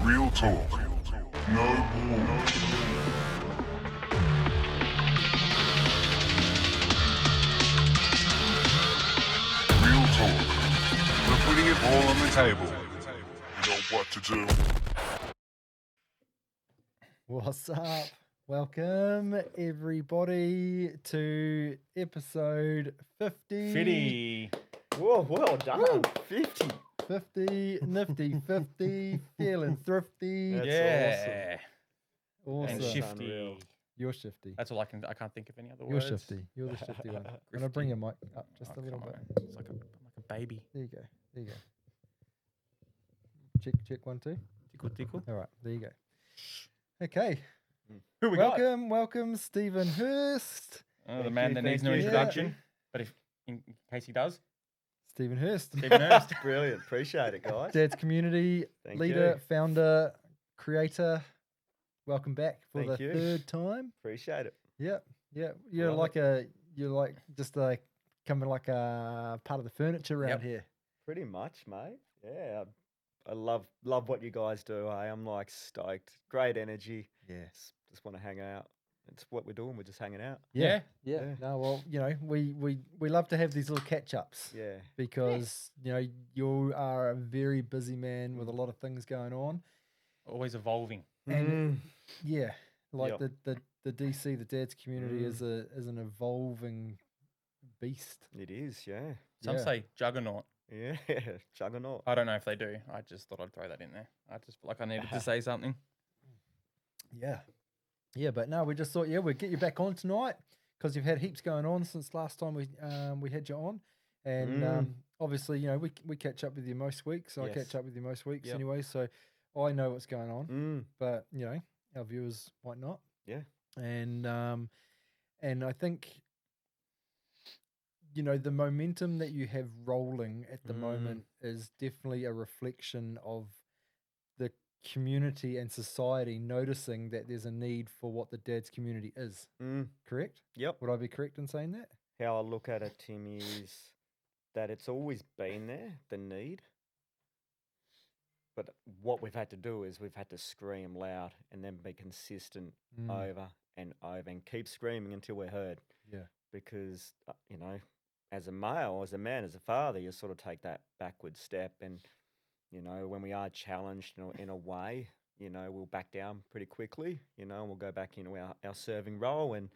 Real talk. No bull. Real talk. We're putting it all on the table. You know what to do. What's up? Welcome everybody to episode 50. 50. Whoa, well done. Woo. 50. 50, nifty 50, feeling thrifty. That's Yeah. Awesome. And That's shifty. unreal. You're shifty. That's all I can't think of any other You're words. shifty. You're the shifty one. I'm going to bring your mic up just Oh, a little come bit. on. It's like a baby. There you go. There you go. Check 1, 2. Tickle, tickle. All right. There you go. Okay. Who we got? Welcome, Stephen Hirst. Oh, the Thank man you, that needs no thank you. introduction. But if in case he does, Stephen Hirst. Stephen Hirst. Brilliant. Appreciate it, guys. Dad's community Thank leader, you. founder, creator. Welcome back for Thank the you. third time. Appreciate it. Yep. You're Love like just like coming like a part of the furniture around Yep. here. Pretty much, mate. Yeah. I love what you guys do. I'm like stoked. Great energy. Yeah. Just want to hang out. It's what we're doing. We're just hanging out. Yeah. Yeah. No, well, we love to have these little catch ups Yeah. because you are a very busy man with a lot of things going on. Always evolving. And yeah, like Yep. the DC, the Dad's community is an evolving beast. It is, yeah. Some Yeah. say juggernaut. Yeah. Juggernaut. I don't know if they do. I just thought I'd throw that in there. I just feel like I needed to say something. Yeah. Yeah, but no, we just thought, we'd get you back on tonight because you've had heaps going on since last time we had you on. And obviously, we catch up with you most weeks. I Yes. catch up with you most weeks Yep. anyway. So I know what's going on, Mm. but, our viewers might not. Yeah. And I think, the momentum that you have rolling at the moment is definitely a reflection of the community and society noticing that there's a need for what the Dad's community is. Mm. Correct? Yep. Would I be correct in saying that? How I look at it, Tim, is that it's always been there, the need. But what we've had to do is we've had to scream loud and then be consistent over and over and keep screaming until we're heard. Yeah. Because, as a male, as a man, as a father, you sort of take that backward step. And, when we are challenged in a way, we'll back down pretty quickly, and we'll go back into our serving role and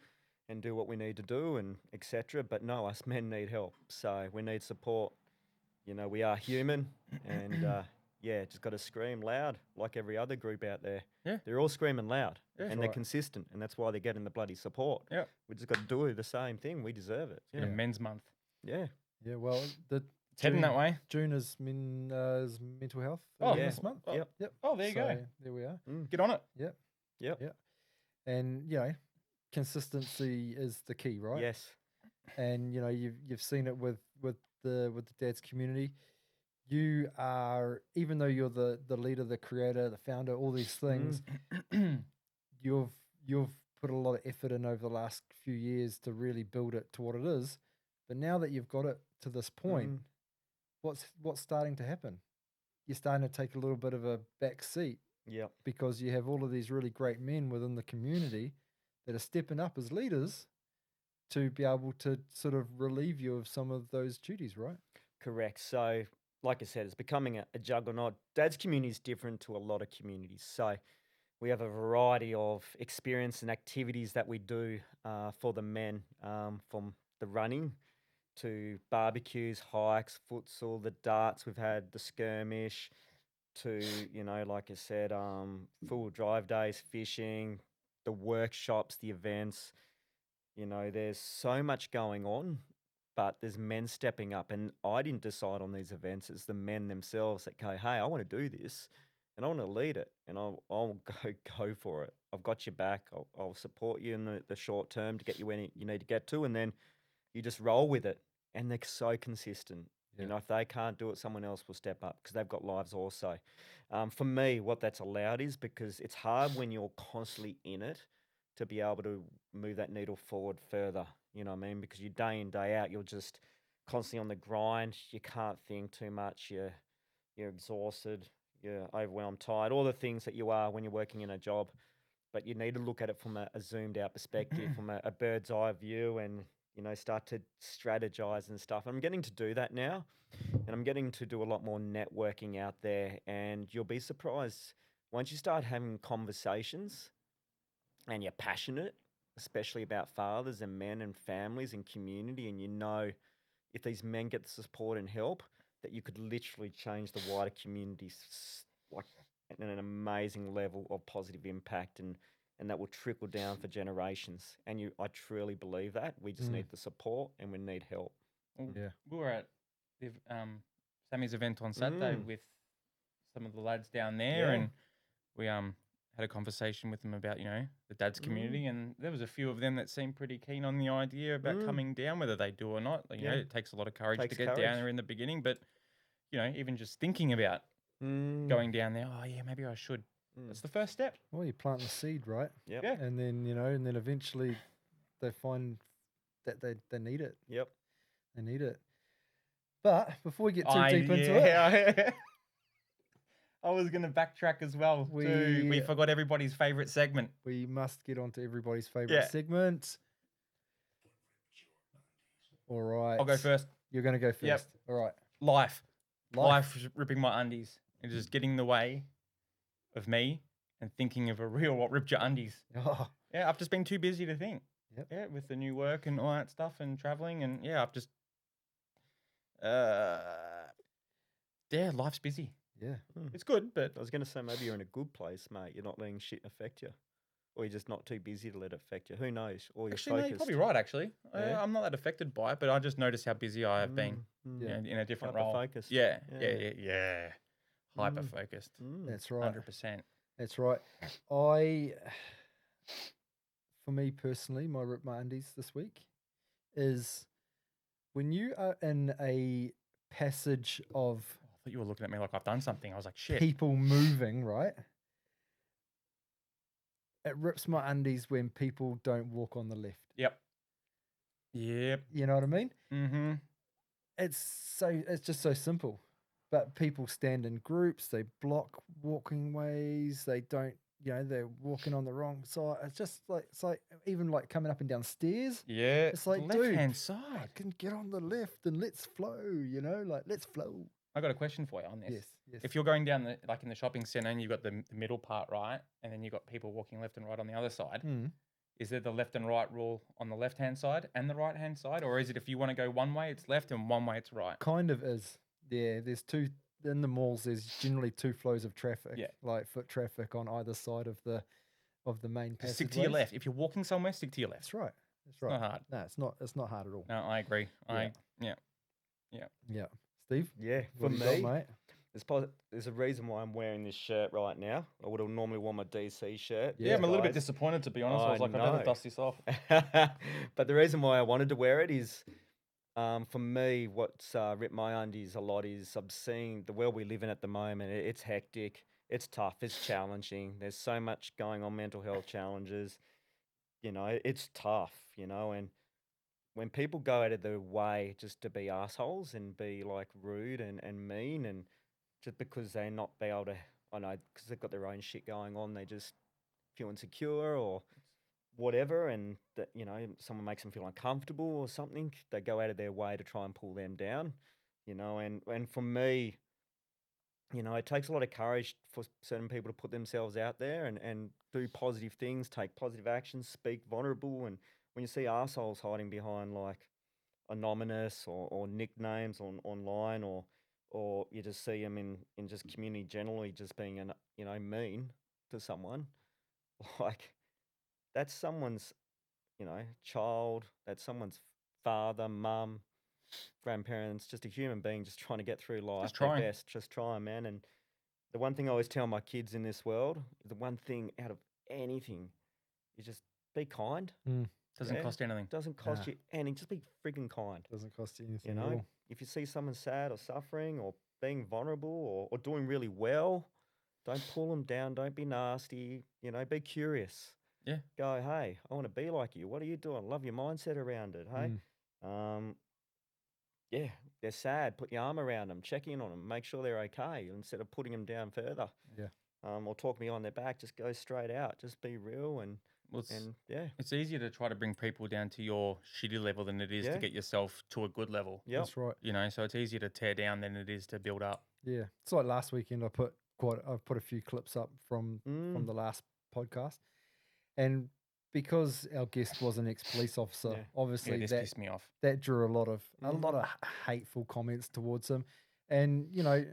do what we need to do and etc. But no, us men need help. So we need support. We are human and just got to scream loud like every other group out there. Yeah. They're all screaming loud and they're right. consistent and that's why they're getting the bloody support. Yeah. We just got to do the same thing. We deserve it. Yeah. Men's month. Yeah. Yeah, well, It's heading that way. June is mental health Oh, yeah. this month. Oh, Yep. Yep. Oh, there you go. So there we are. Get on it. Yep. Yep. Yeah. And consistency is the key, right? Yes. And you've seen it with the Dad's community. You are, even though you're the leader, the creator, the founder, all these things, you've put a lot of effort in over the last few years to really build it to what it is. But now that you've got it to this point, what's starting to happen? You're starting to take a little bit of a back seat Yep. because you have all of these really great men within the community that are stepping up as leaders to be able to sort of relieve you of some of those duties, right? Correct. So, like I said, it's becoming a juggernaut. Dad's community is different to a lot of communities. So, we have a variety of experience and activities that we do for the men, from the running to barbecues, hikes, futsal, the darts. We've had the skirmish to, like I said, full drive days, fishing, the workshops, the events. There's so much going on, but there's men stepping up. And I didn't decide on these events. It's the men themselves that go, hey, I want to do this and I want to lead it and I'll go for it. I've got your back. I'll support you in the short term to get you where you need to get to. And then you just roll with it. And they're so consistent. Yeah. If they can't do it, someone else will step up because they've got lives also. For me, what that's allowed is because it's hard when you're constantly in it to be able to move that needle forward further. You know what I mean? Because you day in, day out, you're just constantly on the grind. You can't think too much. You're exhausted. you're overwhelmed, tired, all the things that you are when you're working in a job. But you need to look at it from a zoomed out perspective, from a bird's eye view, and start to strategize and stuff. I'm getting to do that now, and I'm getting to do a lot more networking out there. And you'll be surprised once you start having conversations and you're passionate, especially about fathers and men and families and community, and if these men get the support and help, that you could literally change the wider community like at an amazing level of positive impact, and that will trickle down for generations. And I truly believe that. We just need the support and we need help. Well, Yeah. we were at Sammy's event on Saturday with some of the lads down there, Yeah. and we had a conversation with them about the dads community, and there was a few of them that seemed pretty keen on the idea about coming down, whether they do or not. Like, Yeah. it takes a lot of courage Takes to get courage. down there in the beginning, but even just thinking about going down there, oh yeah, maybe I should. That's the first step. Well, you plant the seed, right? Yep. Yeah. And then, eventually they find that they need it. Yep. They need it. But before we get too deep into it, it. I was going to backtrack as well. We We- forgot everybody's favorite segment. we must get on to everybody's favorite Yeah. segment. All right. I'll go first. You're going to go first. Yep. All right. Life is ripping my undies and just getting in the way of me and thinking of a real what ripped your undies. Oh, Yeah, I've just been too busy to think. Yep. Yeah, with the new work and all that stuff and traveling, and I've just life's busy. yeah. It's good, but I was going to say, maybe you're in a good place, mate. You're not letting shit affect you. Or you're just not too busy to let it affect you. Who knows? Or you're actually, no, focused. you're probably right. Actually, Yeah. I'm not that affected by it, but I just noticed how busy I have been. Yeah. In a different role. Hyper-focused. Yeah, Yeah. yeah. Hyper focused. That's right. 100%. That's right. For me personally, my rip my undies this week is when you are in a passage of I thought you were looking at me like I've done something. I was like, shit. people moving, right? It rips my undies when people don't walk on the left. Yep. You know what I mean? Mm-hmm. It's just so simple. But people stand in groups, they block walking ways, they don't, they're walking on the wrong side. It's like even like coming up and down stairs. Yeah. It's like, left hand dude, side. I can get on the left and let's flow, let's flow. I got a question for you on this. Yes. If you're going down in the shopping center and you've got the middle part, right, and then you've got people walking left and right on the other side, is there the left and right rule on the left hand side and the right hand side, or is it if you want to go one way it's left and one way it's right? Kind of is. Yeah, there's two in the malls. There's generally two flows of traffic, like foot traffic on either side of the main passage. Stick to your left. If you're walking somewhere, stick to your left. That's right. That's right. Not hard. No, it's not hard at all. No, I agree. Yeah. Steve, Yeah. what For do you got, me, mate? there's a reason why I'm wearing this shirt right now. I would have normally worn my DC shirt. Yeah, I'm a little bit guys. disappointed, to be honest. I was like, I better know. dust this off. But the reason why I wanted to wear it is, for me, what's ripped my undies a lot is I'm seeing the world we live in at the moment. It's hectic, it's tough, it's challenging. There's so much going on, mental health challenges. It's tough, and when people go out of their way just to be assholes and be like rude and mean, and just because they not be able to, I know, because they've got their own shit going on, they just feel insecure or whatever, and that someone makes them feel uncomfortable or something, they go out of their way to try and pull them down, and for me, it takes a lot of courage for certain people to put themselves out there and do positive things, take positive actions, speak vulnerable. And when you see arseholes hiding behind like anonymous or nicknames online, or you just see them in just community generally just being mean to someone, like that's someone's child, that's someone's father, mum, grandparents, just a human being just trying to get through life their trying. best, just trying, man. And the one thing I always tell my kids in this world, the one thing out of anything is just be kind. Doesn't Yeah. cost anything. Doesn't cost you anything. Just be freaking kind. Doesn't cost you anything You at know, all. if you see someone sad or suffering or being vulnerable or doing really well, don't pull them down. Don't be nasty. Be curious. Yeah. Go, hey, I want to be like you. What are you doing? Love your mindset around it. Hey. yeah, they're sad. Put your arm around them, check in on them, make sure they're okay instead of putting them down further. Yeah. Or talk me on their back. Just go straight out. Just be real Well, and yeah, it's easier to try to bring people down to your shitty level than it is to Yeah. get yourself to a good level. yep. That's right. You know, so it's easier to tear down than it is to build up. Yeah. It's like last weekend I put a few clips up from Mm. the last podcast. And because our guest was an ex-police officer, Yeah. Yeah, obviously this that pissed me off. that drew a lot of hateful comments towards him. And you know,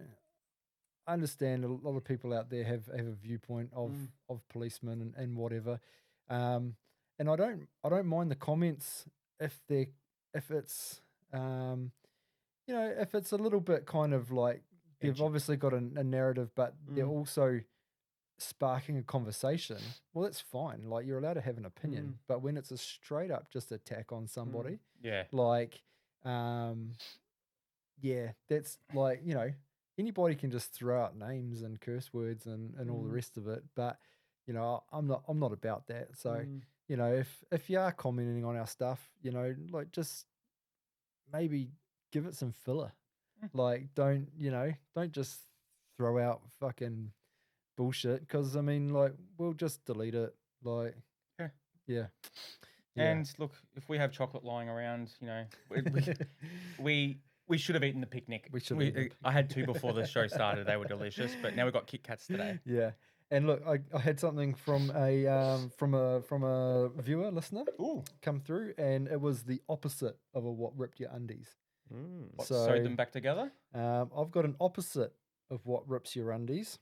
I understand a lot of people out there have a viewpoint of policemen and whatever. And I don't mind the comments if it's if it's a little bit kind of like they've Edgy. obviously got a narrative, but they're also sparking a conversation. Well, that's fine. Like, you're allowed to have an opinion, but when it's a straight up just attack on somebody, Yeah. like, yeah, that's like, anybody can just throw out names and curse words and all the rest of it. But, I'm not about that. So, if you are commenting on our stuff, like, just maybe give it some filler. Like, don't just throw out fucking bullshit, because I mean, like, we'll just delete it. Like, yeah. And look, if we have chocolate lying around, we should have eaten the picnic. We should have eaten the I had two before the show started. They were delicious, but now we've got Kit Kats today. Yeah. And look, I had something from a viewer listener come through, and it was the opposite of a what ripped your undies. What, sewed them back together? I've got an opposite of what rips your undies.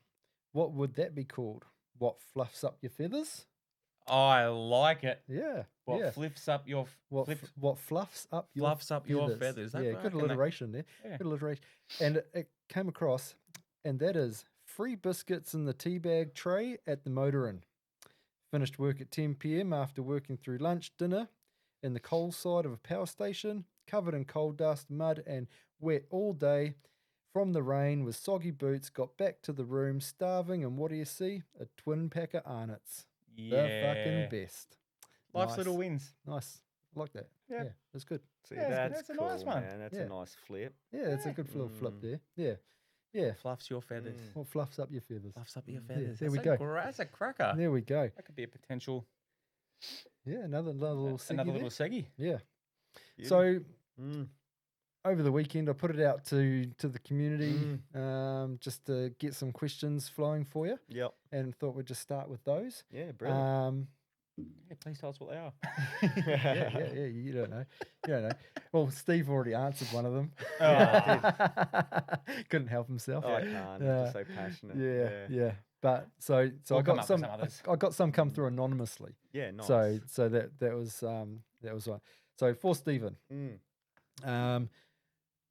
What would that be called? What fluffs up your feathers? I like it. Yeah. What yeah. flips up your What fluffs up your fluffs up your feathers? Yeah, good alliteration there. Yeah. Good alliteration. And it came across, and that is free biscuits in the tea bag tray at the motor inn. Finished work at 10 p.m. after working through lunch, dinner in the coal side of a power station, covered in coal dust, mud, and wet all day from the rain with soggy boots. Got back to the room starving, and what do you see? A twin pack of Arnott's. Yeah. The fucking best. Life's Nice. little wins. Nice. I like that. Yeah. Yeah, that's good. See, Yeah, that's a cool, nice one. man. That's Yeah. a nice flip. Yeah, it's a good little flip there. Yeah. Yeah. Fluffs your feathers. What fluffs up your feathers? Fluffs up your Yeah, feathers. there we That's go. That's a cracker. There we go. That could be a potential. Yeah, another little seggy Another there. little seggy. Yeah. Beauty. So Mm. over the weekend, I put it out to the community just to get some questions flowing for you, Yep. and thought we'd just start with those. Yeah, brilliant. Yeah, please tell us what they are. yeah. You don't know. You don't know. Well, Steve already answered one of them. Couldn't help himself. I can't. Yeah. He's just so passionate. Yeah. But so We'll I come got up with some. some others. I got some come through anonymously. Yeah, nice. So that was one. So for Stephen,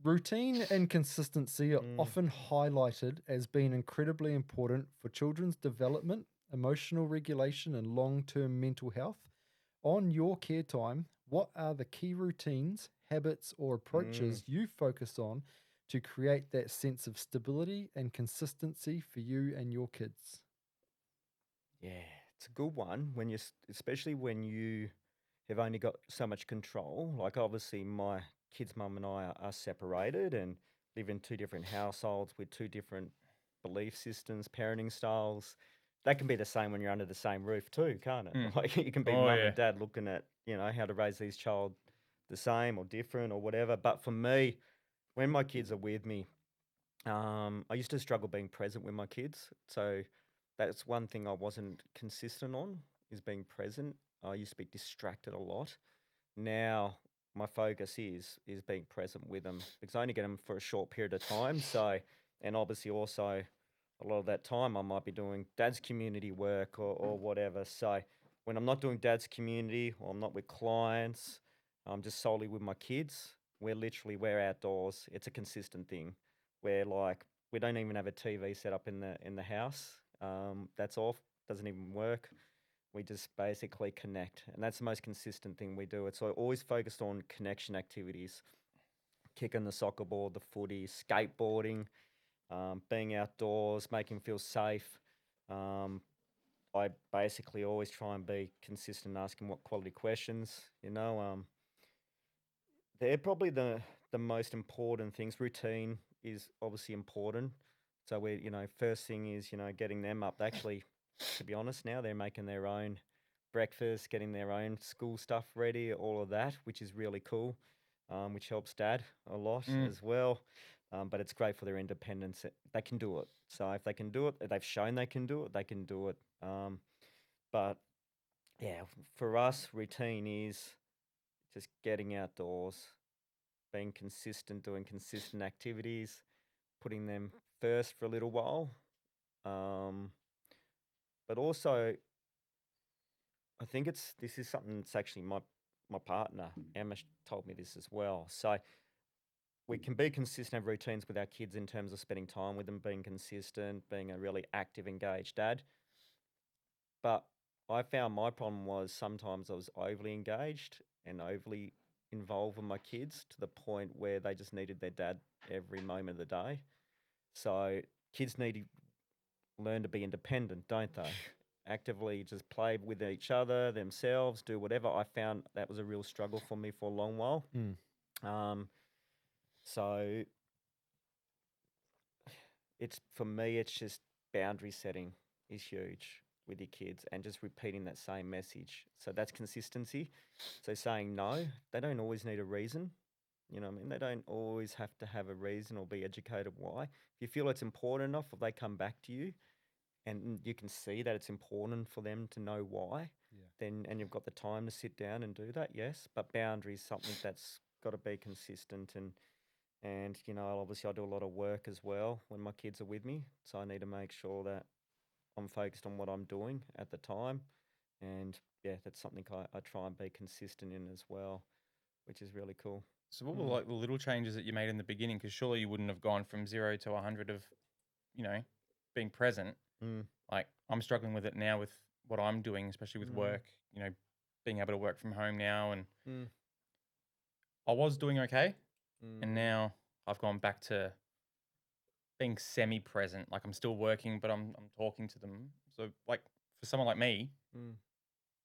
routine and consistency are often highlighted as being incredibly important for children's development, emotional regulation, and long-term mental health. On your care time, what are the key routines, habits, or approaches you focus on to create that sense of stability and consistency for you and your kids? Yeah, it's a good one when especially when you have only got so much control. Like, obviously, my kid's mum and I are separated and live in two different households with two different belief systems, parenting styles. That can be the same when you're under the same roof too, can't it? Like, you can be mum and dad looking at, how to raise these child the same or different or whatever. But for me, when my kids are with me, I used to struggle being present with my kids. So that's one thing I wasn't consistent on, is being present. I used to be distracted a lot. Now my focus is being present with them, because I only get them for a short period of time. So, and obviously also a lot of that time I might be doing dad's community work or whatever. So when I'm not doing dad's community, or I'm not with clients, I'm just solely with my kids. We're outdoors. It's a consistent thing. Where, like, we don't even have a TV set up in the house. That's off. Doesn't even work. We just basically connect, and that's the most consistent thing we do. It's always focused on connection activities, kicking the soccer ball, the footy, skateboarding, being outdoors, making them feel safe. I basically always try and be consistent, asking what quality questions. They're probably the the most important things. Routine is obviously important. So first thing is, getting them up. They actually, to be honest, now they're making their own breakfast, getting their own school stuff ready, all of that, which is really cool, which helps Dad a lot as well. But it's great for their independence. They can do it. So if they can do it, they've shown they can do it, they can do it. But yeah, for us, routine is just getting outdoors, being consistent, doing consistent activities, putting them first for a little while. But also, I think this is something that's actually my partner, Emma, told me this as well. So we can be consistent, have routines with our kids in terms of spending time with them, being consistent, being a really active, engaged dad. But I found my problem was sometimes I was overly engaged and overly involved with my kids to the point where they just needed their dad every moment of the day. So kids need to learn to be independent, don't they? Actively just play with each other, themselves, do whatever. I found that was a real struggle for me for a long while. So for me, it's just boundary setting is huge with your kids and just repeating that same message. So that's consistency. So saying no, they don't always need a reason. You know what I mean? They don't always have to have a reason or be educated why. If you feel it's important enough, if they come back to you and you can see that it's important for them to know why, then and you've got the time to sit down and do that, yes. But boundaries, something that's got to be consistent and obviously I do a lot of work as well when my kids are with me. So I need to make sure that I'm focused on what I'm doing at the time. And yeah, that's something I try and be consistent in as well, which is really cool. So what were like the little changes that you made in the beginning? Because surely you wouldn't have gone from 0 to 100 of, being present. Like I'm struggling with it now with what I'm doing, especially with work, being able to work from home now. And I was doing okay. And now I've gone back to being semi-present. Like I'm still working, but I'm talking to them. So like for someone like me,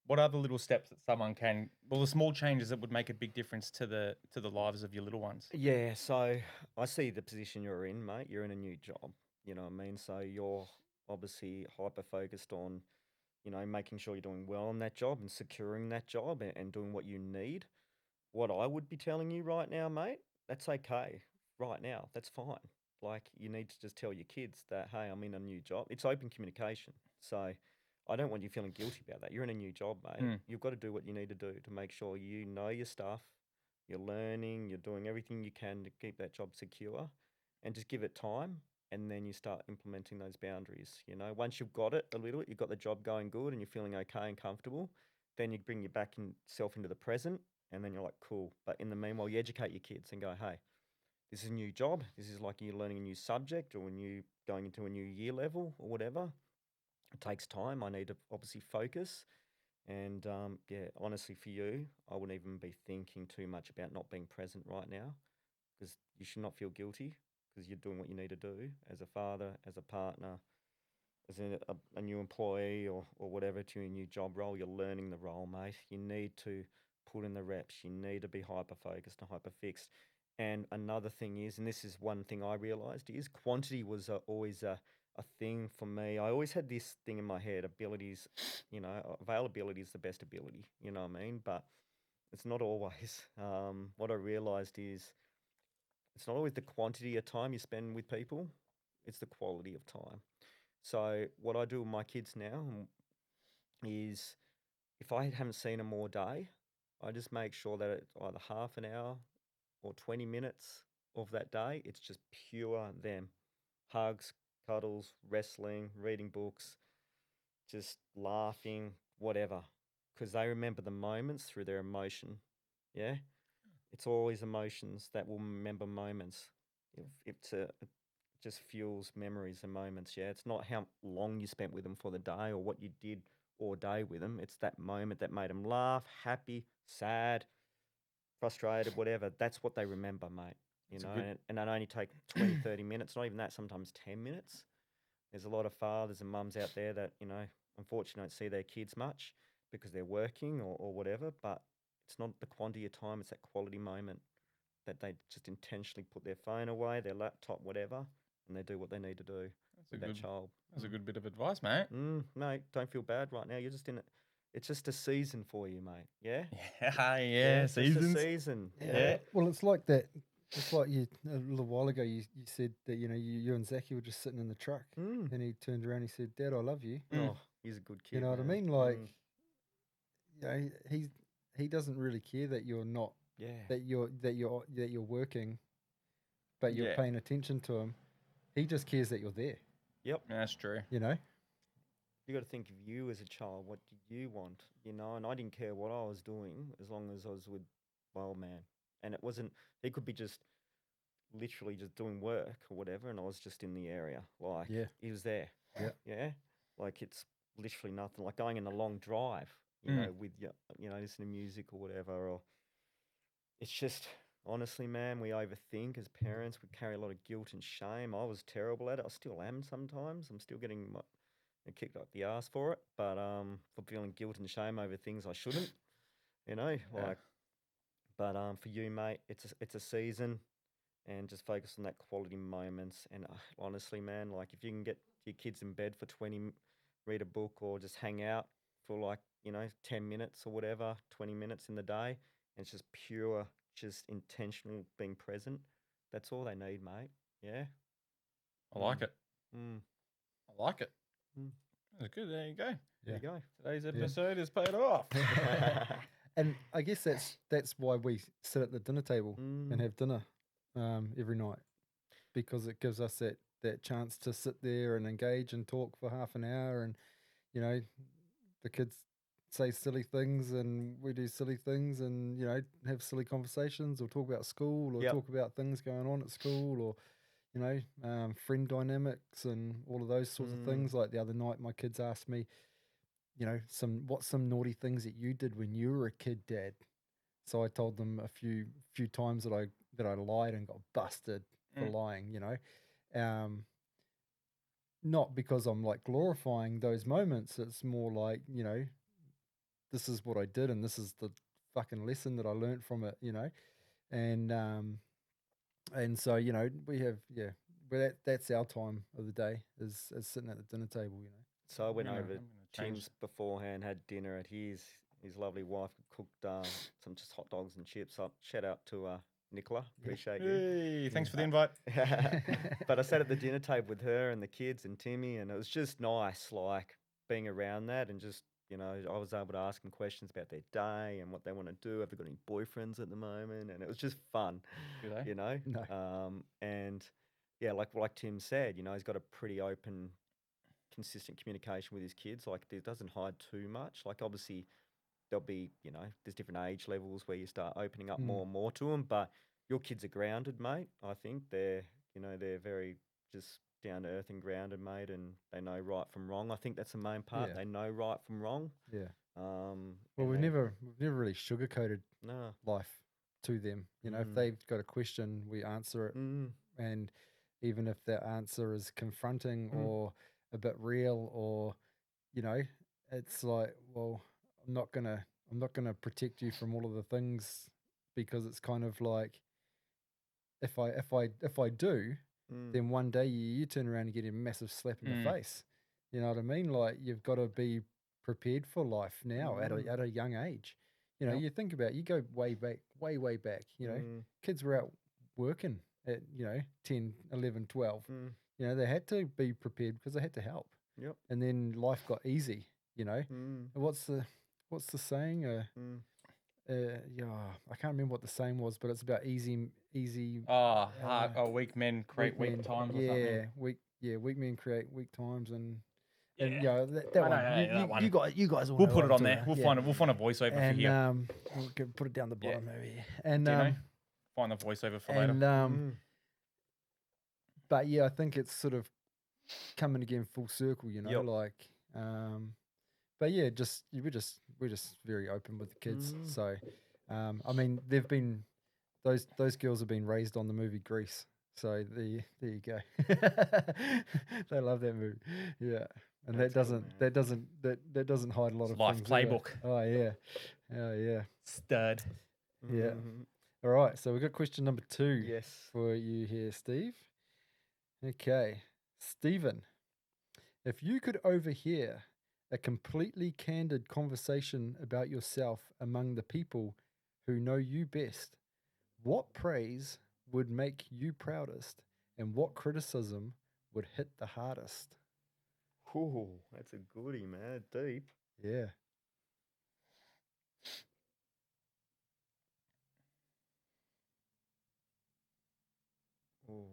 what are the little steps that someone can? Well, the small changes that would make a big difference to the lives of your little ones. Yeah, so I see the position you're in, mate. You're in a new job. You know what I mean? So you're obviously hyper focused on, making sure you're doing well in that job and securing that job and doing what you need. What I would be telling you right now, mate, that's okay. Right now, that's fine. Like you need to just tell your kids that, hey, I'm in a new job. It's open communication. So I don't want you feeling guilty about that. You're in a new job, mate. You've got to do what you need to do to make sure you know your stuff, you're learning, you're doing everything you can to keep that job secure and just give it time. And then you start implementing those boundaries. Once you've got it a little, you've got the job going good and you're feeling okay and comfortable, then you bring your self into the present and then you're like, cool. But in the meanwhile, you educate your kids and go, hey, this is a new job. This is like you're learning a new subject or going into a new year level or whatever. It takes time. I need to obviously focus. And honestly, for you, I wouldn't even be thinking too much about not being present right now because you should not feel guilty because you're doing what you need to do as a father, as a partner, as a new employee or whatever to your new job role. You're learning the role, mate. You need to put in the reps. You need to be hyper-focused and hyper-fixed. And another thing is, and this is one thing I realised, is quantity was always a thing for me. I always had this thing in my head, abilities, availability is the best ability, you know what I mean? But it's not always. What I realised is it's not always the quantity of time you spend with people, it's the quality of time. So what I do with my kids now is if I haven't seen them all day, I just make sure that it's either half an hour or 20 minutes of that day, it's just pure them. Hugs, cuddles, wrestling, reading books, just laughing, whatever. Because they remember the moments through their emotion. Yeah? It's always emotions that will remember moments. It just fuels memories and moments. Yeah? It's not how long you spent with them for the day or what you did all day with them. It's that moment that made them laugh, happy, sad, frustrated, whatever. That's what they remember, mate. And that only take 20, 30 minutes, not even that, sometimes 10 minutes. There's a lot of fathers and mums out there that, unfortunately don't see their kids much because they're working or whatever, but it's not the quantity of time, it's that quality moment that they just intentionally put their phone away, their laptop, whatever, and they do what they need to do with that child. That's a good bit of advice, mate. Mate, don't feel bad right now. You're just in it. It's just a season for you, mate. Yeah? Yeah, It's just a season. Yeah. Well, it's like that. Just like you a little while ago, you said that you and Zachy were just sitting in the truck, and he turned around. He said, "Dad, I love you." Oh, he's a good kid. You know what I man. mean? Like, he doesn't really care that you're not that you're working, but you're Yeah. paying attention to him. He just cares that you're there. Yep. That's true. You know? You got to think of you as a child. What did you want? And I didn't care what I was doing as long as I was with my old man. And it wasn't. He could be just literally just doing work or whatever, and I was just in the area. Like, he was there. Yeah. Yeah. Like, it's literally nothing. Like going on a long drive, with listening to music or whatever. Or it's just, honestly, man, we overthink as parents. We carry a lot of guilt and shame. I was terrible at it. I still am sometimes. I'm still getting kicked up the ass for it, but for feeling guilt and shame over things I shouldn't. But for you, mate, it's a season, and just focus on that quality moments. And honestly, man, like if you can get your kids in bed for 20, read a book or just hang out for like 10 minutes or whatever, 20 minutes in the day, and it's just pure, just intentional being present. That's all they need, mate. Yeah. I like it. I like it. Mm. That's good. There you go. There you go. Today's episode is paid off. And I guess that's why we sit at the dinner table and have dinner every night, because it gives us that chance to sit there and engage and talk for half an hour, and the kids say silly things and we do silly things, and have silly conversations, or talk about school, or talk about things going on at school, or friend dynamics and all of those sorts of things. Like the other night, my kids asked me, what's some naughty things that you did when you were a kid, Dad? So I told them a few times that I lied and got busted for lying. Not because I'm like glorifying those moments. It's more like this is what I did, and this is the fucking lesson that I learned from it. And so we have that's our time of the day is sitting at the dinner table. So I went over Tim's beforehand, had dinner at his lovely wife cooked some just hot dogs and chips. Shout out to Nicola, appreciate you. Hey, thanks for the invite. But I sat at the dinner table with her and the kids and Timmy, and it was just nice, like being around that, and just I was able to ask them questions about their day and what they want to do. Have they got any boyfriends at the moment? And it was just fun, No. And yeah, like Tim said, he's got a pretty open, consistent communication with his kids. Like, it doesn't hide too much. Like, obviously there'll be, there's different age levels where you start opening up more and more to them, but your kids are grounded, mate. I think they're very just down to earth and grounded, mate, and they know right from wrong. I think that's the main part. They know right from wrong. Yeah. Well, we've never really sugarcoated life to them. If they've got a question, we answer it, and even if that answer is confronting or a bit real, or it's like, well, I'm not gonna protect you from all of the things, because it's kind of like, if I do, then one day you turn around and get a massive slap in the face. You know what I mean? Like, you've got to be prepared for life now at a young age. You think about, you go way back. Kids were out working at 10, 11, 12. They had to be prepared because they had to help. Yep. And then life got easy. What's the saying? I can't remember what the saying was, but it's about easy. Weak men create weak times. Or something. Weak men create weak times, and that one. You guys. We'll put it on there. We'll find a voiceover for here. We can put it down the bottom over here, and find the voiceover for later. But yeah, I think it's sort of coming again full circle. But yeah, we're just very open with the kids. So, I mean, they've been those girls have been raised on the movie Grease. So there you go. They love that movie. Yeah, and that doesn't hide a lot of life things playbook. Oh yeah, Stud. Yeah, All right, so we got question number 2 Yes. for you here, Steve. Okay, Stephen, if you could overhear a completely candid conversation about yourself among the people who know you best, what praise would make you proudest, and what criticism would hit the hardest? Ooh, that's a goodie, man. Deep. Yeah. Ooh.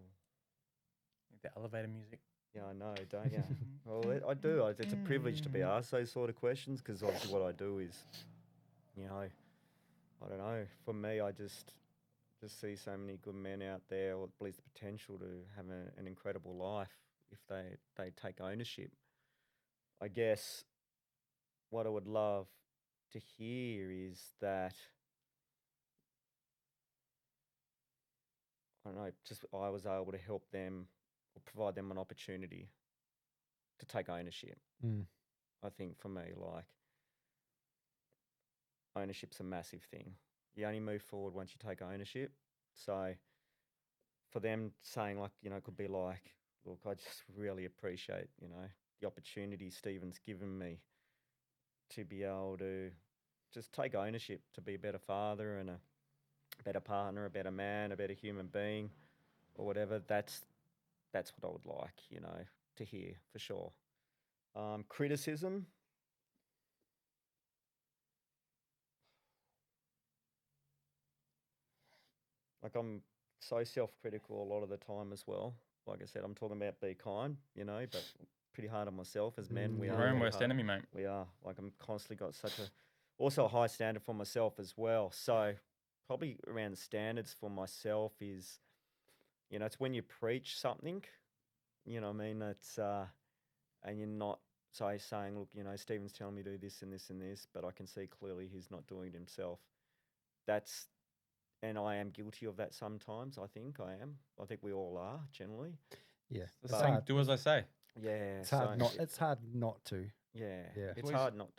The elevator music. Yeah, I know, don't you? Well, I do. It's a privilege to be asked those sort of questions because obviously what I do is, you know, I don't know. For me, I just see so many good men out there with the potential to have an incredible life if they take ownership. I guess what I would love to hear is that, I don't know, just I was able to help them or provide them an opportunity to take ownership. Mm. I think for me, like, ownership's a massive thing. You only move forward once you take ownership. So for them saying, like, you know, it could be like, look, I just really appreciate, you know, the opportunity Stephen's given me to be able to just take ownership, to be a better father and a better partner, a better man, a better human being, or whatever. That's what I would like, you know, to hear for sure. Criticism. Like, I'm so self-critical a lot of the time as well. Like I said, I'm talking about be kind, you know, but pretty hard on myself as men. We Yeah. are Your own pretty worst hard. enemy, mate. We are. Like, I'm constantly got such also a high standard for myself as well. So probably around the standards for myself is, you know, it's when you preach something, you know what I mean? That's, and you're not saying, look, you know, Stephen's telling me to do this and this and this, but I can see clearly he's not doing it himself. And I am guilty of that sometimes. I think I am. I think we all are generally. Yeah. The It's saying, hard. do as I say. Yeah. It's hard so not. It's hard not to. Yeah. Yeah. It's Always- hard not.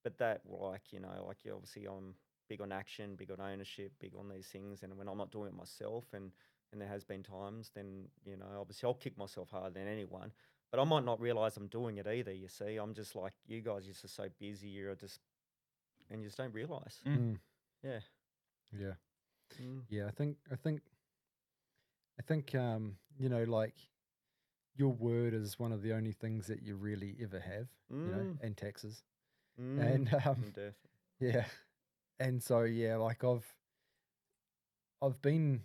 But that, like, you know, like, obviously I'm big on action, big on ownership, big on these things. And when I'm not doing it myself, and there has been times, then, you know, obviously I'll kick myself harder than anyone. But I might not realize I'm doing it either, you see. I'm just like, you guys, you're just so busy, and you just don't realize. Mm. Yeah. Yeah. Mm. Yeah. I think. You know, like, your word is one of the only things that you really ever have. You know, Mm. and taxes. Mm. And Definitely. yeah. And so yeah, like I've been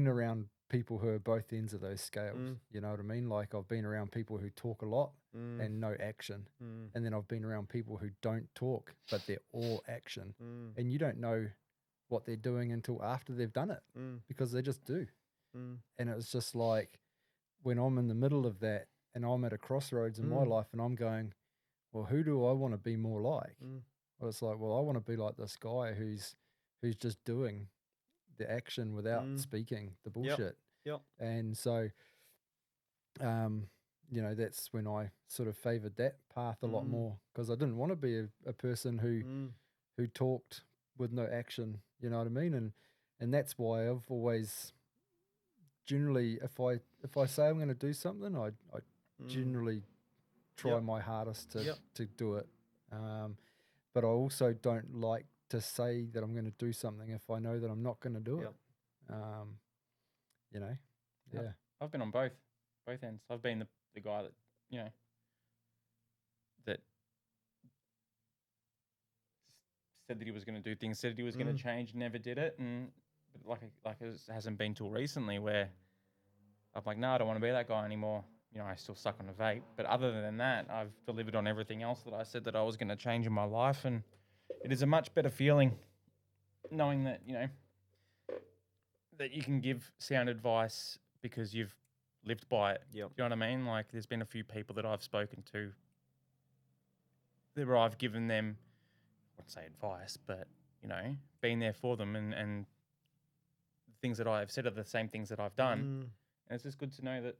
around people who are both ends of those scales. Mm. You know what I mean? Like, I've been around people who talk a lot Mm. and no action. Mm. And then I've been around people who don't talk, but they're all action. Mm. And you don't know what they're doing until after they've done it, Mm. because they just do. Mm. And it's just like, when I'm in the middle of that and I'm at a crossroads in my Mm. life and I'm going, well, who do I want to be more like? Mm. Well, it's like, well, I want to be like this guy who's just doing the action without speaking the bullshit. Yep. And so, you know, that's when I sort of favored that path a lot more, because I didn't want to be a person who talked with no action. You know what I mean? And that's why I've always generally, if I say I'm going to do something, I generally try Yep. my hardest Yep. to do it. But I also don't like to say that I'm going to do something if I know that I'm not going to do Yep. it. You know, Yep. yeah. I've been on both ends. I've been the guy that, you know, that said that he was going to do things, said he was going to change, never did it, and but it hasn't been till recently where I'm like, no, I don't want to be that guy anymore. You know, I still suck on a vape, but other than that, I've delivered on everything else that I said that I was going to change in my life, and it is a much better feeling knowing that, you know, that you can give sound advice because you've lived by it. Yep. Do you know what I mean? Like, there's been a few people that I've spoken to where I've given them, I wouldn't say advice, but, you know, been there for them, and the things that I've said are the same things that I've done. And it's just good to know that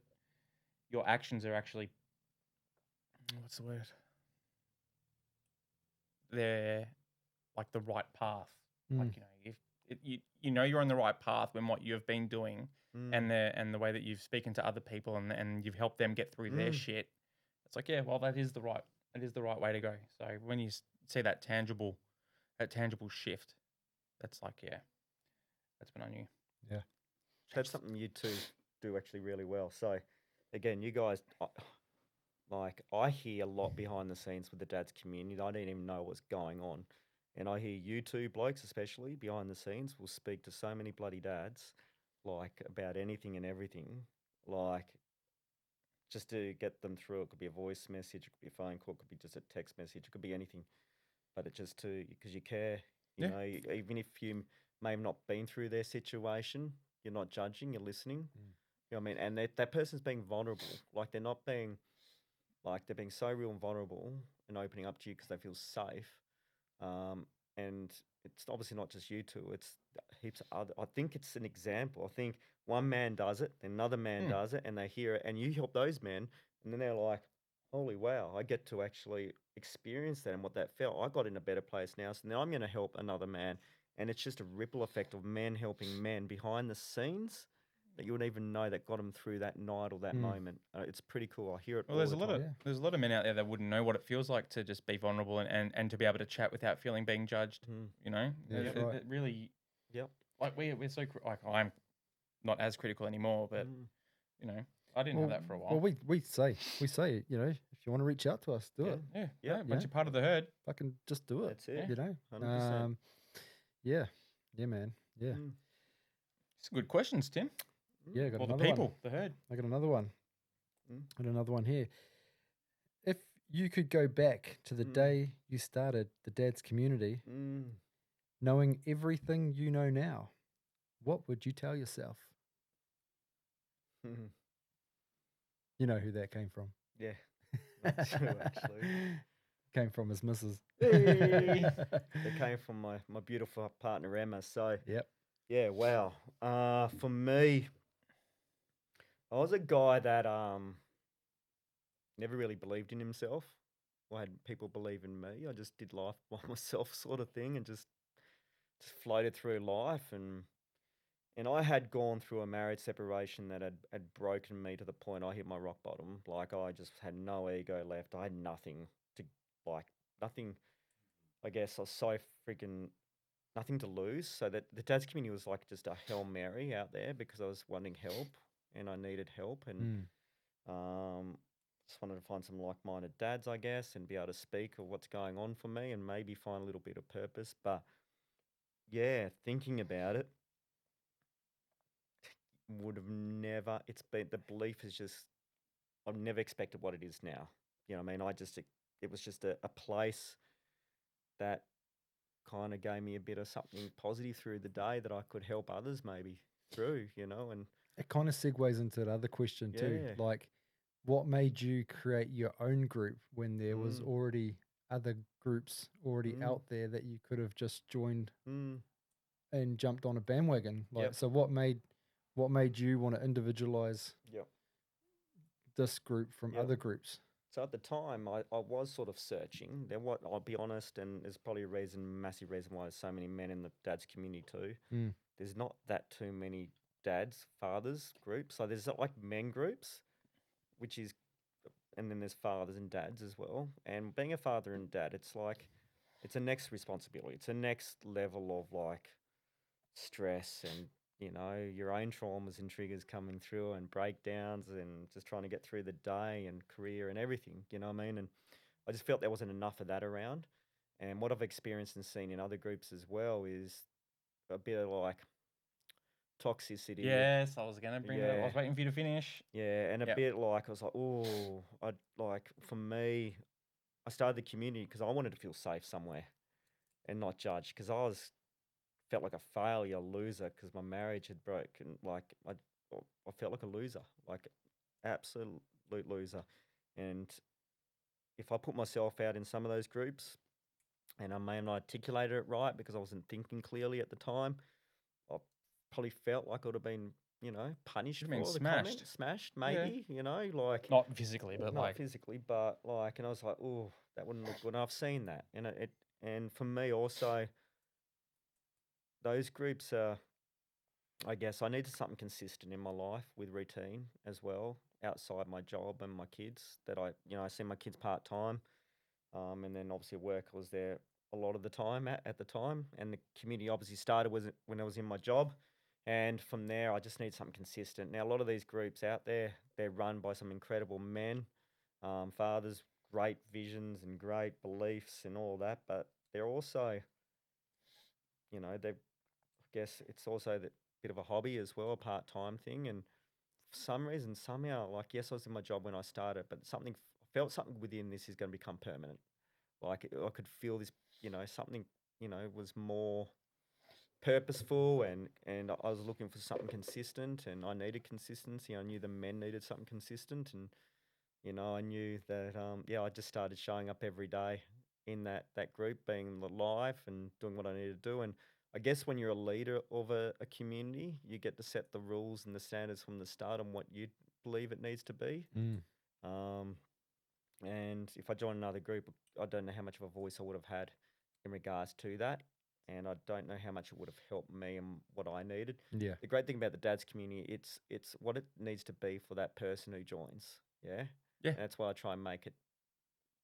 your actions are actually, what's the word? They're like the right path. Like, you know, you know you're on the right path when what you've been doing and the way that you've spoken to other people and you've helped them get through their shit. It's like, yeah, well, that is the right way to go. So when you see that tangible shift, that's like, yeah, that's when I knew. Yeah. That's something you two do actually really well. So, again, you guys, like, I hear a lot behind the scenes with the dads community. I didn't even know what's going on. And I hear you two blokes, especially behind the scenes, will speak to so many bloody dads, like, about anything and everything. Like, just to get them through. It could be a voice message, it could be a phone call, it could be just a text message, it could be anything. But it just because you care, you Yeah. know, even if you may have not been through their situation, you're not judging, you're listening. You know what I mean? And that person's being vulnerable. Like they're not being, like they're being so real and vulnerable and opening up to you because they feel safe. And it's obviously not just you two, it's heaps of other. I think it's an example. I think one man does it, then another man does it, and they hear it, and you help those men, and then they're like, holy wow, I get to actually experience that and what that felt. I got in a better place now, so now I'm going to help another man. And it's just a ripple effect of men helping men behind the scenes that you wouldn't even know that got them through that night or that moment. It's pretty cool. I hear it Well, all there's the a lot time. of there's a lot of men out there that wouldn't know what it feels like to just be vulnerable and to be able to chat without feeling being judged. You know, Yeah, it, that's it- right. it really Yep. like we're so like I'm not as critical anymore, but you know, I didn't have that for a while. Well, we say, you know, if you want to reach out to us, do it. Yeah, Yep. no, once you're part of the herd, Fucking just do it. That's it. You know, 100%. yeah, man, yeah, it's good questions, Tim. yeah. I got Or the another people, one. the herd. I got another one. Mm. Got another one here. If you could go back to the day you started the Dad's Community, knowing everything you know now, what would you tell yourself? You know who that came from? Yeah. That's true, actually. Came from his missus. Hey. It came from my beautiful partner, Emma. So, Yep. yeah, wow. For me, I was a guy that never really believed in himself. I had people believe in me. I just did life by myself sort of thing and just floated through life. And I had gone through a marriage separation that had broken me to the point I hit my rock bottom. Like I just had no ego left. I had nothing to nothing. I guess I was so freaking nothing to lose. So that the dad's community was like just a Hail Mary out there because I was wanting help and I needed help and just wanted to find some like-minded dads, I guess, and be able to speak of what's going on for me and maybe find a little bit of purpose. But yeah, thinking about it, would have never, it's been, the belief is just, I've never expected what it is now. You know what I mean? It was just a place that kind of gave me a bit of something positive through the day that I could help others maybe through, you know, and it kind of segues into the other question too. Yeah. Like, what made you create your own group when there was already other groups already out there that you could have just joined and jumped on a bandwagon? Like, Yep. so what made you want to individualize Yep. this group from Yep. other groups? So at the time, I was sort of searching. I'll be honest, and there's probably a massive reason why there's so many men in the dads community too. There's not that too many dads, fathers groups. So there's like men groups, which is, and then there's fathers and dads as well. And being a father and dad, it's like, it's a next responsibility. It's a next level of like stress and, you know, your own traumas and triggers coming through and breakdowns and just trying to get through the day and career and everything, you know what I mean? And I just felt there wasn't enough of that around. And what I've experienced and seen in other groups as well is a bit of like toxicity. Yes, I was gonna bring it up. I was Yeah. waiting for you to finish. Yeah, and a Yep. bit like I was like, oh, I'd like for me, I started the community because I wanted to feel safe somewhere and not judged because felt like a failure, loser because my marriage had broken. Like I felt like a loser, like absolute loser. And if I put myself out in some of those groups, and I may have not articulated it right because I wasn't thinking clearly at the time, I probably felt like I would have been, you know, punished You'd have been for the comment, smashed. smashed Yeah. maybe, you know, like Not physically, but not like physically, but like, and I was like, oh, that wouldn't look good. And I've seen that, and and for me also, those groups are, I guess I needed something consistent in my life with routine as well, outside my job and my kids. That I see my kids part time, and then obviously at work I was there a lot of the time at the time, and the community obviously started was when I was in my job, and from there I just need something consistent. Now a lot of these groups out there, they're run by some incredible men, fathers, great visions and great beliefs and all that, but they're also, they guess it's also that bit of a hobby as well, a part time thing. And for some reason, somehow, like, yes, I was in my job when I started, but I felt something within this is going to become permanent. Like, I could feel this, something, was more purposeful, and I was looking for something consistent, and I needed consistency. I knew the men needed something consistent, and I knew that, I just started showing up every day in that group, being live and doing what I needed to do. And I guess when you're a leader of a community, you get to set the rules and the standards from the start on what you believe it needs to be. Mm. Um, and if I joined another group, I don't know how much of a voice I would have had in regards to that. And I don't know how much it would have helped me and what I needed. Yeah. The great thing about the dads community, it's what it needs to be for that person who joins. Yeah. Yeah. And that's why I try and make it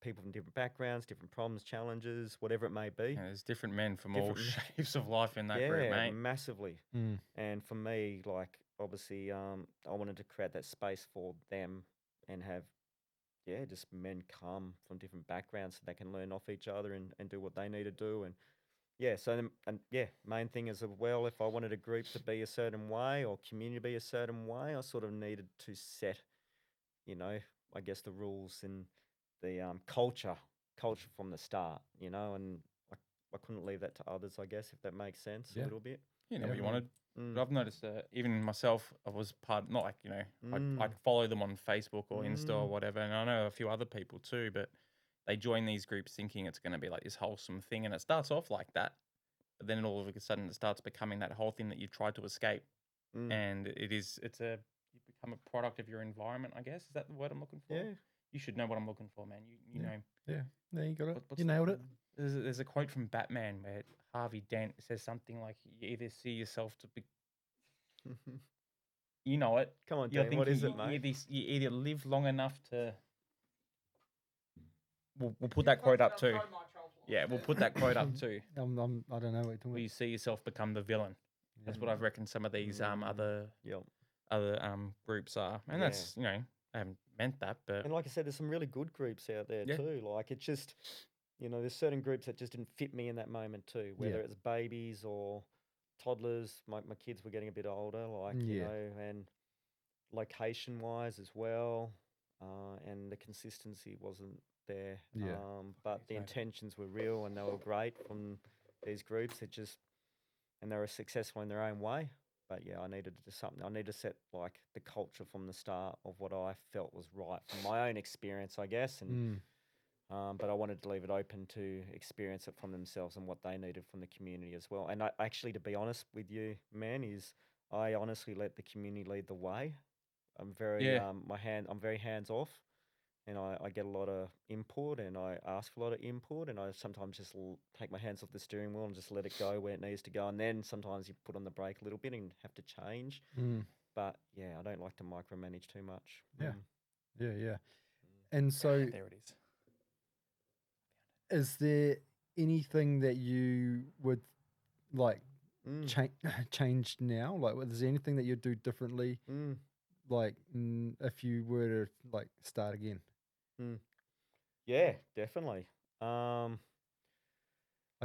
people from different backgrounds, different problems, challenges, whatever it may be. Yeah, there's different men from all Different shapes of life in that group, mate. massively. Mm. And for me, like, obviously, I wanted to create that space for them and have, just men come from different backgrounds so they can learn off each other and do what they need to do. And main thing is as well, if I wanted a group to be a certain way or community to be a certain way, I sort of needed to set, I guess the rules and the culture from the start, and I couldn't leave that to others, I guess, if that makes sense a Yeah. little bit. You know Yeah, what you right. wanted. Mm. But I've noticed that even myself, I was part, not like, Mm. I'd follow them on Facebook or Insta or Mm. whatever. And I know a few other people too, but they join these groups thinking it's going to be like this wholesome thing. And it starts off like that. But then all of a sudden it starts becoming that whole thing that you tried to escape. Mm. And you become a product of your environment, I guess. Is that the word I'm looking for? Yeah. You should know what I'm looking for, man. You Yeah. know. Yeah. There you got it. What's You the- nailed it. There's a quote from Batman where Harvey Dent says something like, "You either see yourself to be, you know it. Come on, You're Dean, what thinking is it, mate? you either live long enough to." We'll put that quote up too. Yeah, we'll put that quote up too. I don't know what you're talking Where you about. see yourself become the villain. That's what I've reckoned some of these other Yep. groups are, and Yeah. that's I haven't meant that, but And like I said, there's some really good groups out there Yeah. too. Like, it's just, there's certain groups that just didn't fit me in that moment too, whether Yeah. it's babies or toddlers. My kids were getting a bit older, like, Yeah. and location wise as well. And the consistency wasn't there. Yeah. But the Exactly. intentions were real and they were great from these groups. And they were successful in their own way. But yeah, I needed to do something. I need to set like the culture from the start of what I felt was right from my own experience, I guess. And Mm. but I wanted to leave it open to experience it from themselves and what they needed from the community as well. And I actually, to be honest with you, man, I honestly let the community lead the way. I'm very Yeah. I'm very hands off, and I get a lot of input, and I ask for a lot of input, and I sometimes just take my hands off the steering wheel and just let it go where it needs to go. And then sometimes you put on the brake a little bit and have to change. Mm. But yeah, I don't like to micromanage too much. Yeah. Mm. Yeah. Yeah. And so, there it is. is there anything that you would like Mm. change now? Like, is there anything that you'd do differently? Mm. Like, if you were to like start again? Mm. Yeah, definitely. I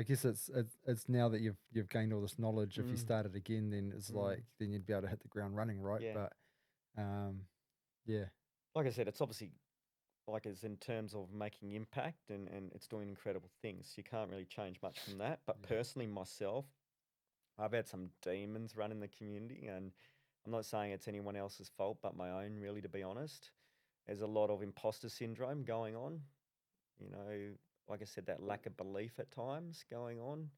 guess it's now that you've gained all this knowledge. If you Mm. started again, then it's like then you'd be able to hit the ground running, right? Yeah. But yeah, Like I said, it's obviously like it's in terms of making impact and it's doing incredible things. You can't really change much from that. But Yeah. personally, myself, I've had some demons run in the community, and I'm not saying it's anyone else's fault, but my own, really, to be honest. There's a lot of imposter syndrome going on. Like I said, that lack of belief at times going on,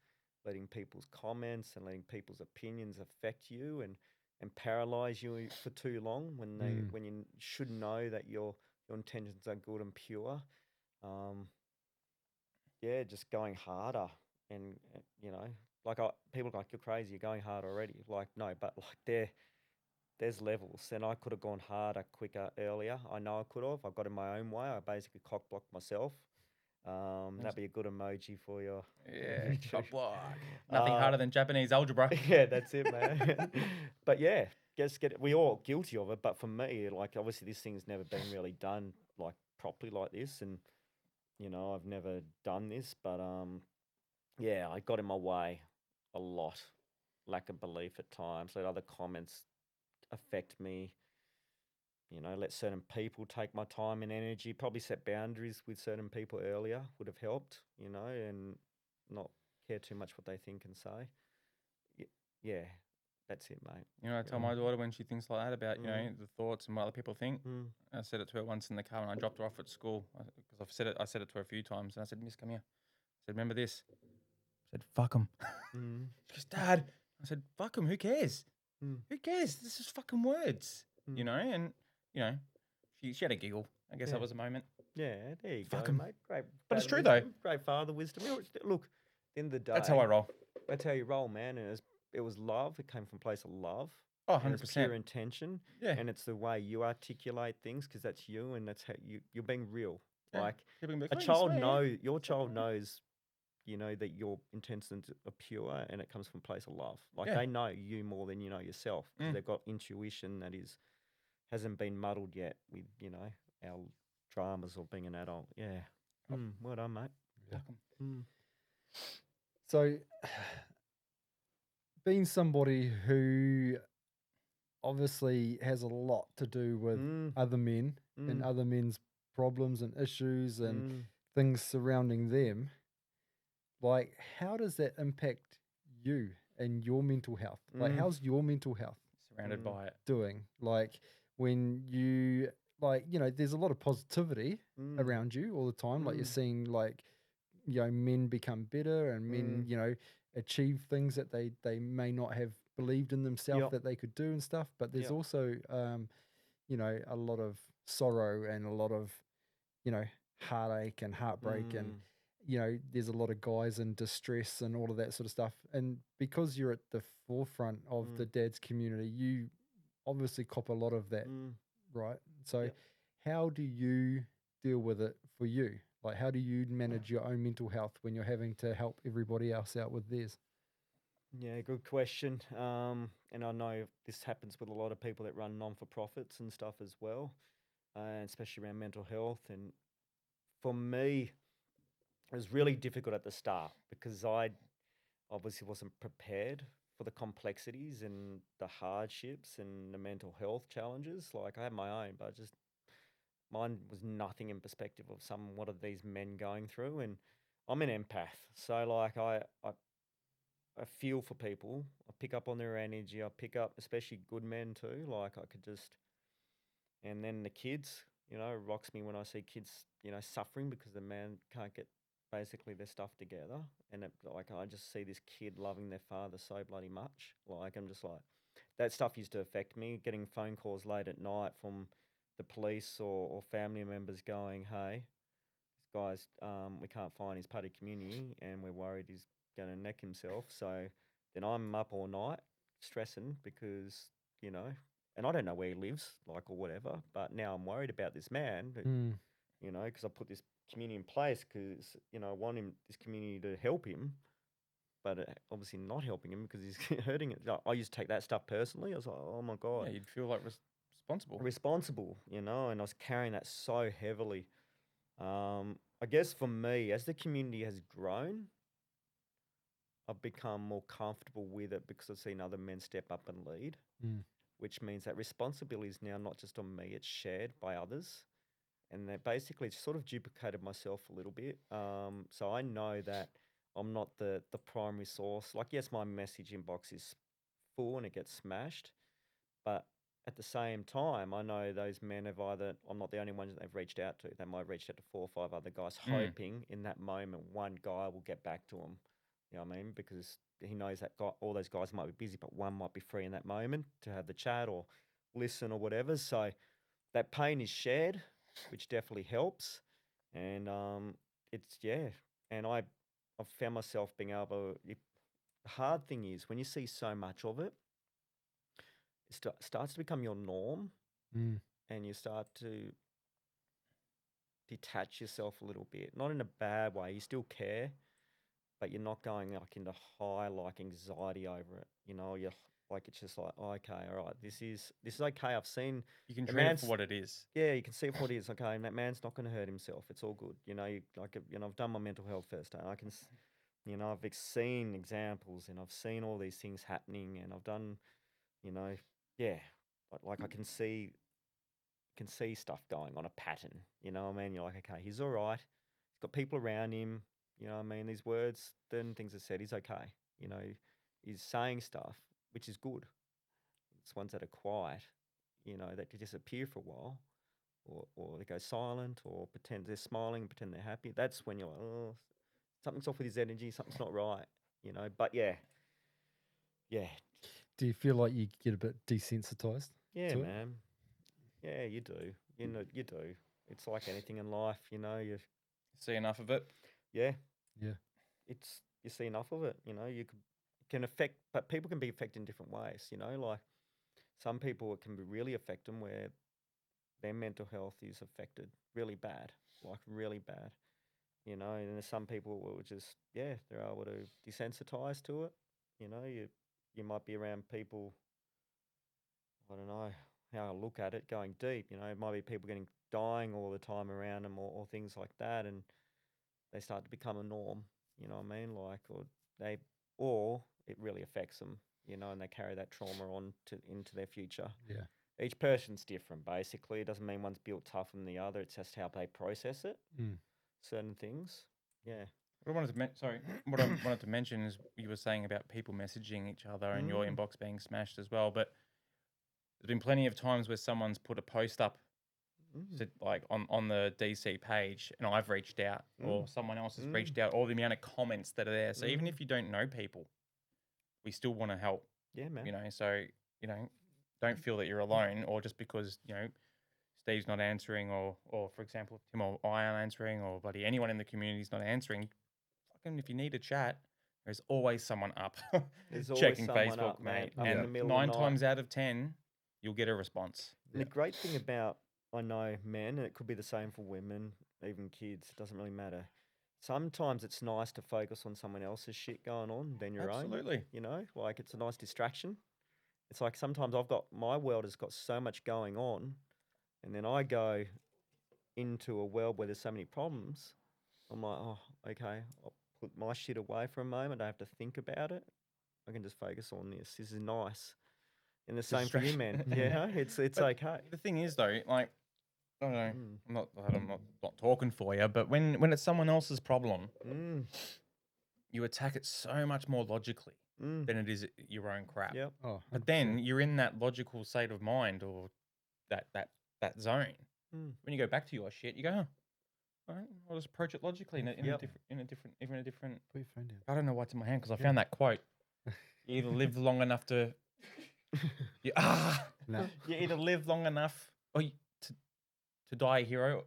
letting people's comments and letting people's opinions affect you and paralyze you for too long when you should know that your intentions are good and pure. Just going harder and like people are like, you're crazy, you're going hard already. Like, no, but like there's levels, and I could have gone harder, quicker, earlier. I know I could have. I got in my own way. I basically cock blocked myself. That'd be a good emoji for your Yeah, YouTube. cock block. Nothing Uh, harder than Japanese algebra. yeah, that's it, man. But yeah, we all guilty of it. But for me, like obviously this thing's never been really done like properly like this, and I've never done this. But yeah, I got in my way a lot. Lack of belief at times. Let other comments affect me. Let certain people take my time and energy. Probably set boundaries with certain people earlier would have helped, and not care too much what they think and say. Yeah, that's it, mate. I tell my daughter when she thinks like that about, the thoughts and what other people think. Mm. I said it to her once in the car when I dropped her off at school because I said it to her a few times. And I said, Miss, come here. I said, remember this? I said, fuck 'em. Mm. She goes, Dad. I said, fuck 'em. Who cares? Mm. Who cares? This is fucking words, Mm. And, she had a giggle. I guess Yeah. that was a moment. Yeah, there you Fuck go, 'em. mate. Great. But it's dad true, though. wisdom, Great father wisdom. Look, at the end of the day, That's how I roll. That's how you roll, man. And it was love. It came from a place of love. Oh, And it's 100%. pure intention. Yeah. And it's the way you articulate things because that's you, and that's how you're being real. Yeah. Like People can be a like, "Oh, you child swear." your child knows, that your intentions are pure and it comes from a place of love. Like Yeah. they know you more than you know yourself because Mm. they've got intuition that hasn't been muddled yet with our dramas or being an adult. Yeah. Well done, mate. Fuck 'em. So, being somebody who obviously has a lot to do with other men and other men's problems and issues and things surrounding them, like, how does that impact you and your mental health? Like, how's your mental health Surrounded by it. doing? Like, when you, there's a lot of positivity around you all the time. Like, you're seeing, men become better and men, achieve things that they may not have believed in themselves that they could do and stuff. But there's also, a lot of sorrow and a lot of, heartache and heartbreak and, there's a lot of guys in distress and all of that sort of stuff. And because you're at the forefront of the dads community, you obviously cop a lot of that, right? So how do you deal with it for you? Like, how do you manage your own mental health when you're having to help everybody else out with theirs? Yeah, good question. And I know this happens with a lot of people that run non-for-profits and stuff as well, and especially around mental health. And for me, it was really difficult at the start because I obviously wasn't prepared for the complexities and the hardships and the mental health challenges. Like I had my own, but mine was nothing in perspective of what are these men going through. And I'm an empath, so like I feel for people. I pick up on their energy. I pick up, especially good men too. Like I could just, and then the kids, it rocks me when I see kids, suffering because the man can't get basically their stuff together. And I just see this kid loving their father so bloody much. Like I'm just like, that stuff used to affect me. Getting phone calls late at night from the police or family members going, hey, this guy's, we can't find his part of community and we're worried he's going to neck himself. So then I'm up all night stressing because, and I don't know where he lives, like, or whatever, but now I'm worried about this man, because I put this community in place because, I want this community to help him, but obviously not helping him because he's hurting it. I used to take that stuff personally. I was like, oh my God. Yeah, you'd feel like responsible. Responsible, and I was carrying that so heavily. I guess for me, as the community has grown, I've become more comfortable with it because I've seen other men step up and lead, which means that responsibility is now not just on me, it's shared by others. And that basically sort of duplicated myself a little bit. So I know that I'm not the primary source. Like, yes, my message inbox is full and it gets smashed, but at the same time, I know those men have I'm not the only ones that they've reached out to. They might have reached out to 4 or 5 other guys, hoping in that moment one guy will get back to them. You know what I mean? Because he knows that all those guys might be busy, but one might be free in that moment to have the chat or listen or whatever. So that pain is shared, which definitely helps. And and I've found myself being able to, the hard thing is when you see so much of it, it starts to become your norm, Mm. and you start to detach yourself a little bit. Not in a bad way. You still care, but you're not going like into high like anxiety over it. You know, you're like it's just like, oh, okay, all right, this is okay. I've seen You can the treat it man's for what it is. yeah, you can see it for what it is. Okay, and that man's not going to hurt himself. It's all good. You know, I've done my mental health first aid. I can, I've seen examples, and I've seen all these things happening, and I've done, yeah, like I can see stuff going on, a pattern. You know what I mean? You're like, okay, he's all right. He's got people around him. You know what I mean? These words, certain things are said. He's okay. You know, he's saying stuff, which is good. It's ones that are quiet, that could disappear for a while, or they go silent, or pretend they're smiling, pretend they're happy. That's when you're like, oh, something's off with his energy, something's not right, But yeah, Do you feel like you get a bit desensitized yeah, to it? man. Yeah, you do. You do. It's like anything in life, you See enough of it. yeah, Yeah. you see enough of it, can affect, but people can be affected in different ways, like some people it can be really affect them where their mental health is affected really bad, like really bad, and there's some people who are just, they're able to desensitize to it, you might be around people, I don't know how I look at it, going deep, it might be people dying all the time around them, or things like that, and they start to become a norm, you know what I mean? Like, or it really affects them, and they carry that trauma on into their future. Yeah. Each person's different, basically. It doesn't mean one's built tougher than the other. It's just how they process it, Mm. certain things. Yeah. What I wanted to mention is you were saying about people messaging each other and your inbox being smashed as well. But there's been plenty of times where someone's put a post up, like on the DC page, and I've reached out, or someone else has reached out, or the amount of comments that are there. So even if you don't know people, we still want to help. Yeah, man. So don't feel that you're alone, or just because Steve's not answering, or for example, Tim or I aren't answering, or bloody anyone in the community is not answering. Fucking, if you need a chat, there's always someone up There's always checking someone Facebook, up, man, mate. in the And middle of 9 the night. times out of 10, you'll get a response. And the great thing about, I know, men, and it could be the same for women, even kids, it doesn't really matter. Sometimes it's nice to focus on someone else's shit going on than your Absolutely. own. Like it's a nice distraction. It's like sometimes my world has got so much going on, and then I go into a world where there's so many problems. I'm like, oh, okay, I'll put my shit away for a moment. I have to think about it. I can just focus on this. This is nice. And the same for you, man. Yeah, it's But okay. the thing is, though, like, I don't know, I'm not talking for you, but when it's someone else's problem, you attack it so much more logically than it is your own crap. Yep. Oh, But then you're in that logical state of mind, or that zone. When you go back to your shit, you go, oh, all right, I'll just approach it logically in a different. put your phone down. I don't know what's in my hand because I found that quote. You either live long enough to. No. You either live long enough to die a hero,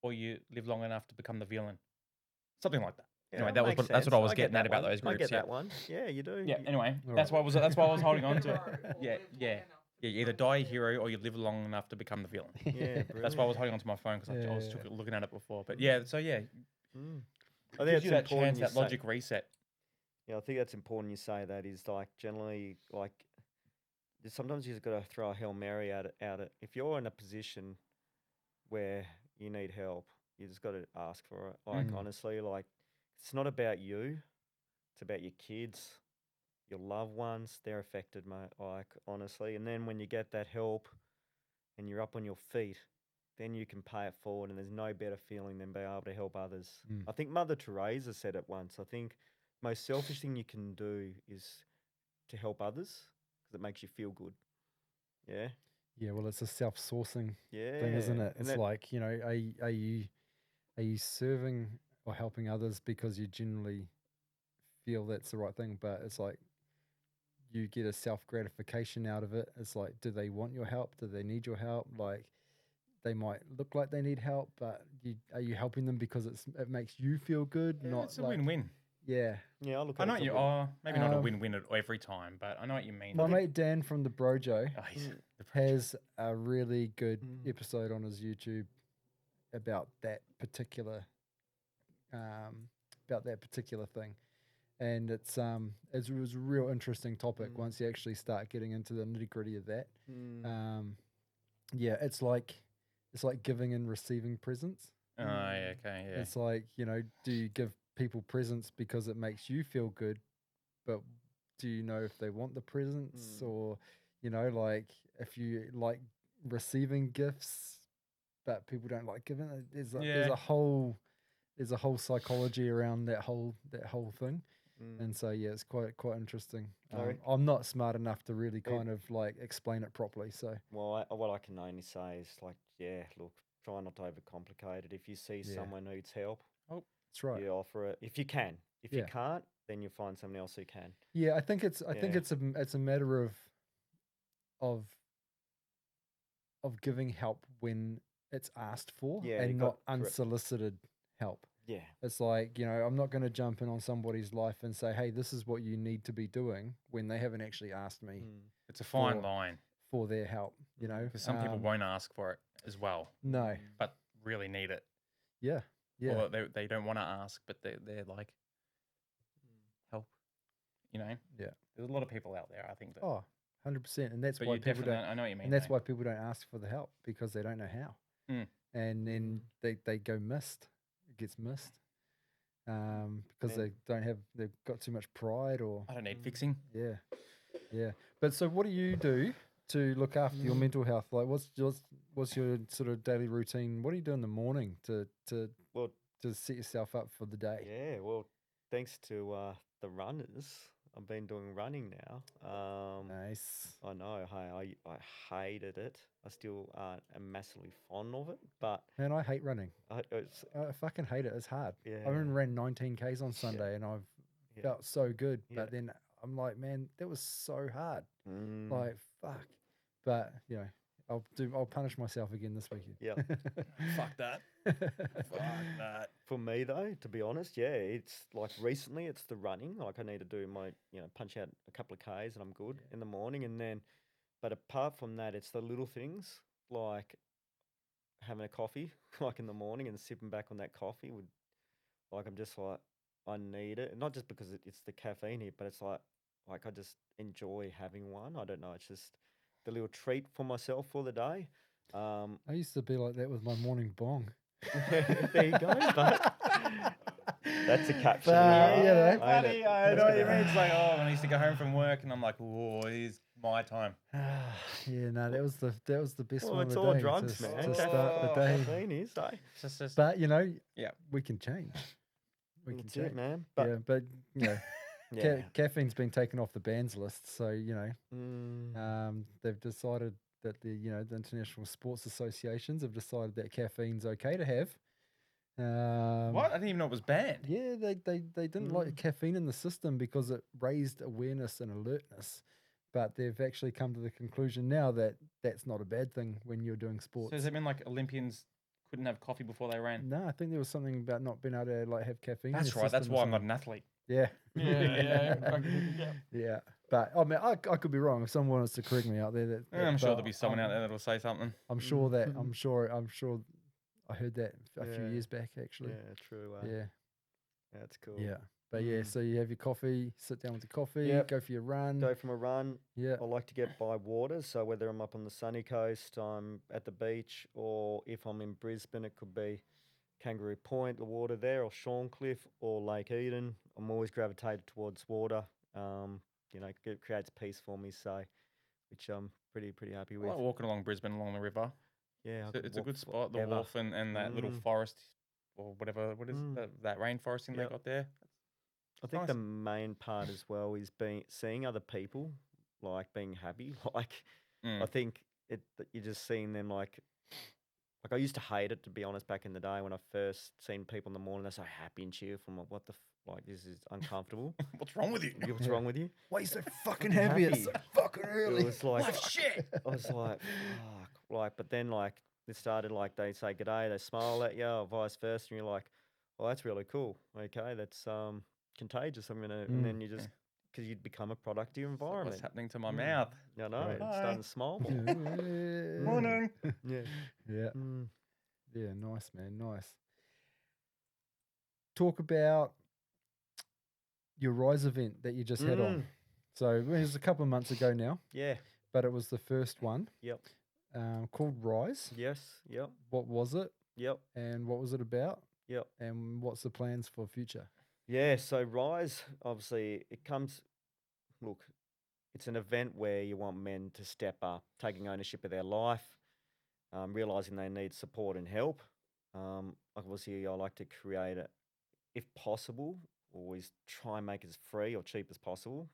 or you live long enough to become the villain. Something like that. Yeah, Anyway, that's what I was getting at about one. those groups. I get that one. Yeah, you do. Yeah. Anyway, All that's why I was holding on to it. Yeah. Yeah. You either die a hero or you live long enough to become the villain. Yeah, That's why I was holding on to my phone because I was looking at it before. But yeah, so yeah, I think gives it's you that important chance, you that say- logic reset. Yeah, I think that's important you say that is like generally like sometimes you just got to throw a Hail Mary at it. If you're in a position where you need help, you just got to ask for it. Like honestly, like it's not about you, it's about your kids, your loved ones. They're affected, mate. Like honestly, and then when you get that help and you're up on your feet, then you can pay it forward, and there's no better feeling than being able to help others. I think Mother Teresa said it once. I think most selfish thing you can do is to help others because it makes you feel good. Yeah. Yeah, well, it's a self-sourcing Yeah. thing, isn't it? And It's that- like, are you serving or helping others because you genuinely feel that's the right thing? But it's like you get a self-gratification out of it. It's like, do they want your help? Do they need your help? Like, they might look like they need help, but are you helping them because it makes you feel good? Yeah, Not it's a like, win-win. Yeah. Yeah, I look I at know it what as a you. win. Oh, maybe not a Um, win-win every time, but I know what you mean. My Like, mate Dan from the Brojo oh, he's Mm. the pressure. has a really good Mm. episode on his YouTube about that particular um, thing, and it was a real interesting topic Mm. once you actually start getting into the nitty gritty of that. Mm. Yeah, it's like giving and receiving presents. Oh, yeah, okay, yeah. It's like, do you give people presents because it makes you feel good, but do you know if they want the presents, Mm. or like if you like receiving gifts but people don't like giving it? There's Yeah. a whole psychology around that whole thing. And Mm. so yeah, it's quite interesting. Sorry. I'm not smart enough to really It- kind of like explain it properly, so Well, what I can only say is like, yeah, look, try not to overcomplicate it. If you see Yeah. someone needs help, that's right. you offer it. If you can, if you Yeah. can't, then you find someone else who can. Yeah, I think it's Yeah. it's a matter of giving help when it's asked for, Yeah, and you not got correct. unsolicited help. Yeah. It's like, I'm not going to jump in on somebody's life and say, hey, this is what you need to be doing, when they haven't actually asked me Mm. It's a fine for- line for their help, because some people won't ask for it as well, No. but really need it. Yeah. Yeah. Or they don't want to ask, but they're like, help. Yeah. There's a lot of people out there, I think. That, Oh, 100%. And that's but why you people definitely, don't, I know what you mean. and that's though. why people don't ask for the help, because they don't know how. Mm. And then they go missed. It gets missed. Because Yeah. they've got too much pride, or I don't need fixing. yeah. Yeah. But so what do you do to look after your mental health? Like, what's your sort of daily routine? What do you do in the morning to Well, set yourself up for the day? yeah. Well, thanks to the runners, I've been doing running now. Nice. I know. Hey, I hated it. I still am massively fond of it, but Man, I hate running. it's I fucking hate it. It's hard. yeah. I ran 19 Ks on Sunday, and I've Yeah. felt so good. Yeah. But then I'm like, man, that was so hard. Mm. Like, fuck. But I'll punish myself again this weekend. Yeah. Fuck that. Fuck that. For me though, to be honest, yeah, it's like recently it's the running. Like I need to do my, punch out a couple of Ks and I'm good in the morning. And then, but apart from that, it's the little things like having a coffee, like in the morning, and sipping back on that coffee would, like, I'm just like, I need it. Not just because it's the caffeine here, but it's like I just enjoy having one. I don't know. It's just the little treat for myself for the day. I used to be like that with my morning bong. There you go, but that's a caption. But, now, you know. ain't Buddy, it? I know what you mean. It's like, when I used to go home from work and I'm like, oh, it's my time. Yeah, no, that was the best Well, one it's of the all day drugs, to, man. to start the day. Caffeine is, eh? It's just But yeah. we can change. We can That's change, it, man. But yeah, but yeah. caffeine's been taken off the bans list, so Mm. they've decided that the international sports associations have decided that caffeine's okay to have. What? I didn't even know it was banned. Yeah, they didn't like caffeine in the system because it raised awareness and alertness. But they've actually come to the conclusion now that that's not a bad thing when you're doing sports. So does that mean like Olympians couldn't have coffee before they ran? No, I think there was something about not being able to like have caffeine. in That's your right. That's system or why I'm not something. an athlete. Yeah. Yeah. Yeah. But I mean, I could be wrong. If someone wants to correct me out there, I'm sure but there'll be someone out there that'll say something. I'm sure that I'm sure I heard that a few Yeah. years back actually. Yeah, true. Yeah. That's cool. Yeah. But yeah, so you have your coffee, sit down with your coffee, Yep. go for your run. Go from a run. Yeah. I like to get by water. So whether I'm up on the sunny coast, I'm at the beach, or if I'm in Brisbane, it could be Kangaroo Point, the water there, or Shorncliffe, or Lake Eden. I'm always gravitated towards water. It creates peace for me. So, which I'm pretty happy I with. like walking along Brisbane along the river. Yeah, I It's, could it's a walk good spot. The forever. wharf and that little forest or whatever. What is that rainforest thing Yep. they got there? I think nice. the main part as well is seeing other people like being happy. Like I think that you're just seeing them like I used to hate it, to be honest, back in the day when I first seen people in the morning. They're so happy and cheerful. I'm like, what the like? This is uncomfortable. What's wrong with you? What's wrong with you? Why are you so fucking happy? It's so fucking It early. was like Life shit. I was like, fuck. Like, but then like it started like they say good day, they smile at you, or vice versa, and you're like, well, that's really cool. Okay, that's contagious. I'm gonna, Mm. and then you just because you'd become a product of your What's environment. happening to my mouth? I know. Right. It's starting to smile more. Morning. Yeah. Yeah. Mm. Yeah. Nice, man. Nice. Talk about your Rise event that you just had on. So it was a couple of months ago now, Yeah. but it was the first one. Yep. Called Rise. Yes. Yep. What was it, Yep. and what was it about, Yep. and what's the plans for future? Yeah. So Rise, obviously, it comes. Look, it's an event where you want men to step up, taking ownership of their life, realizing they need support and help. Obviously, I like to create it, if possible, always try and make it as free or cheap as possible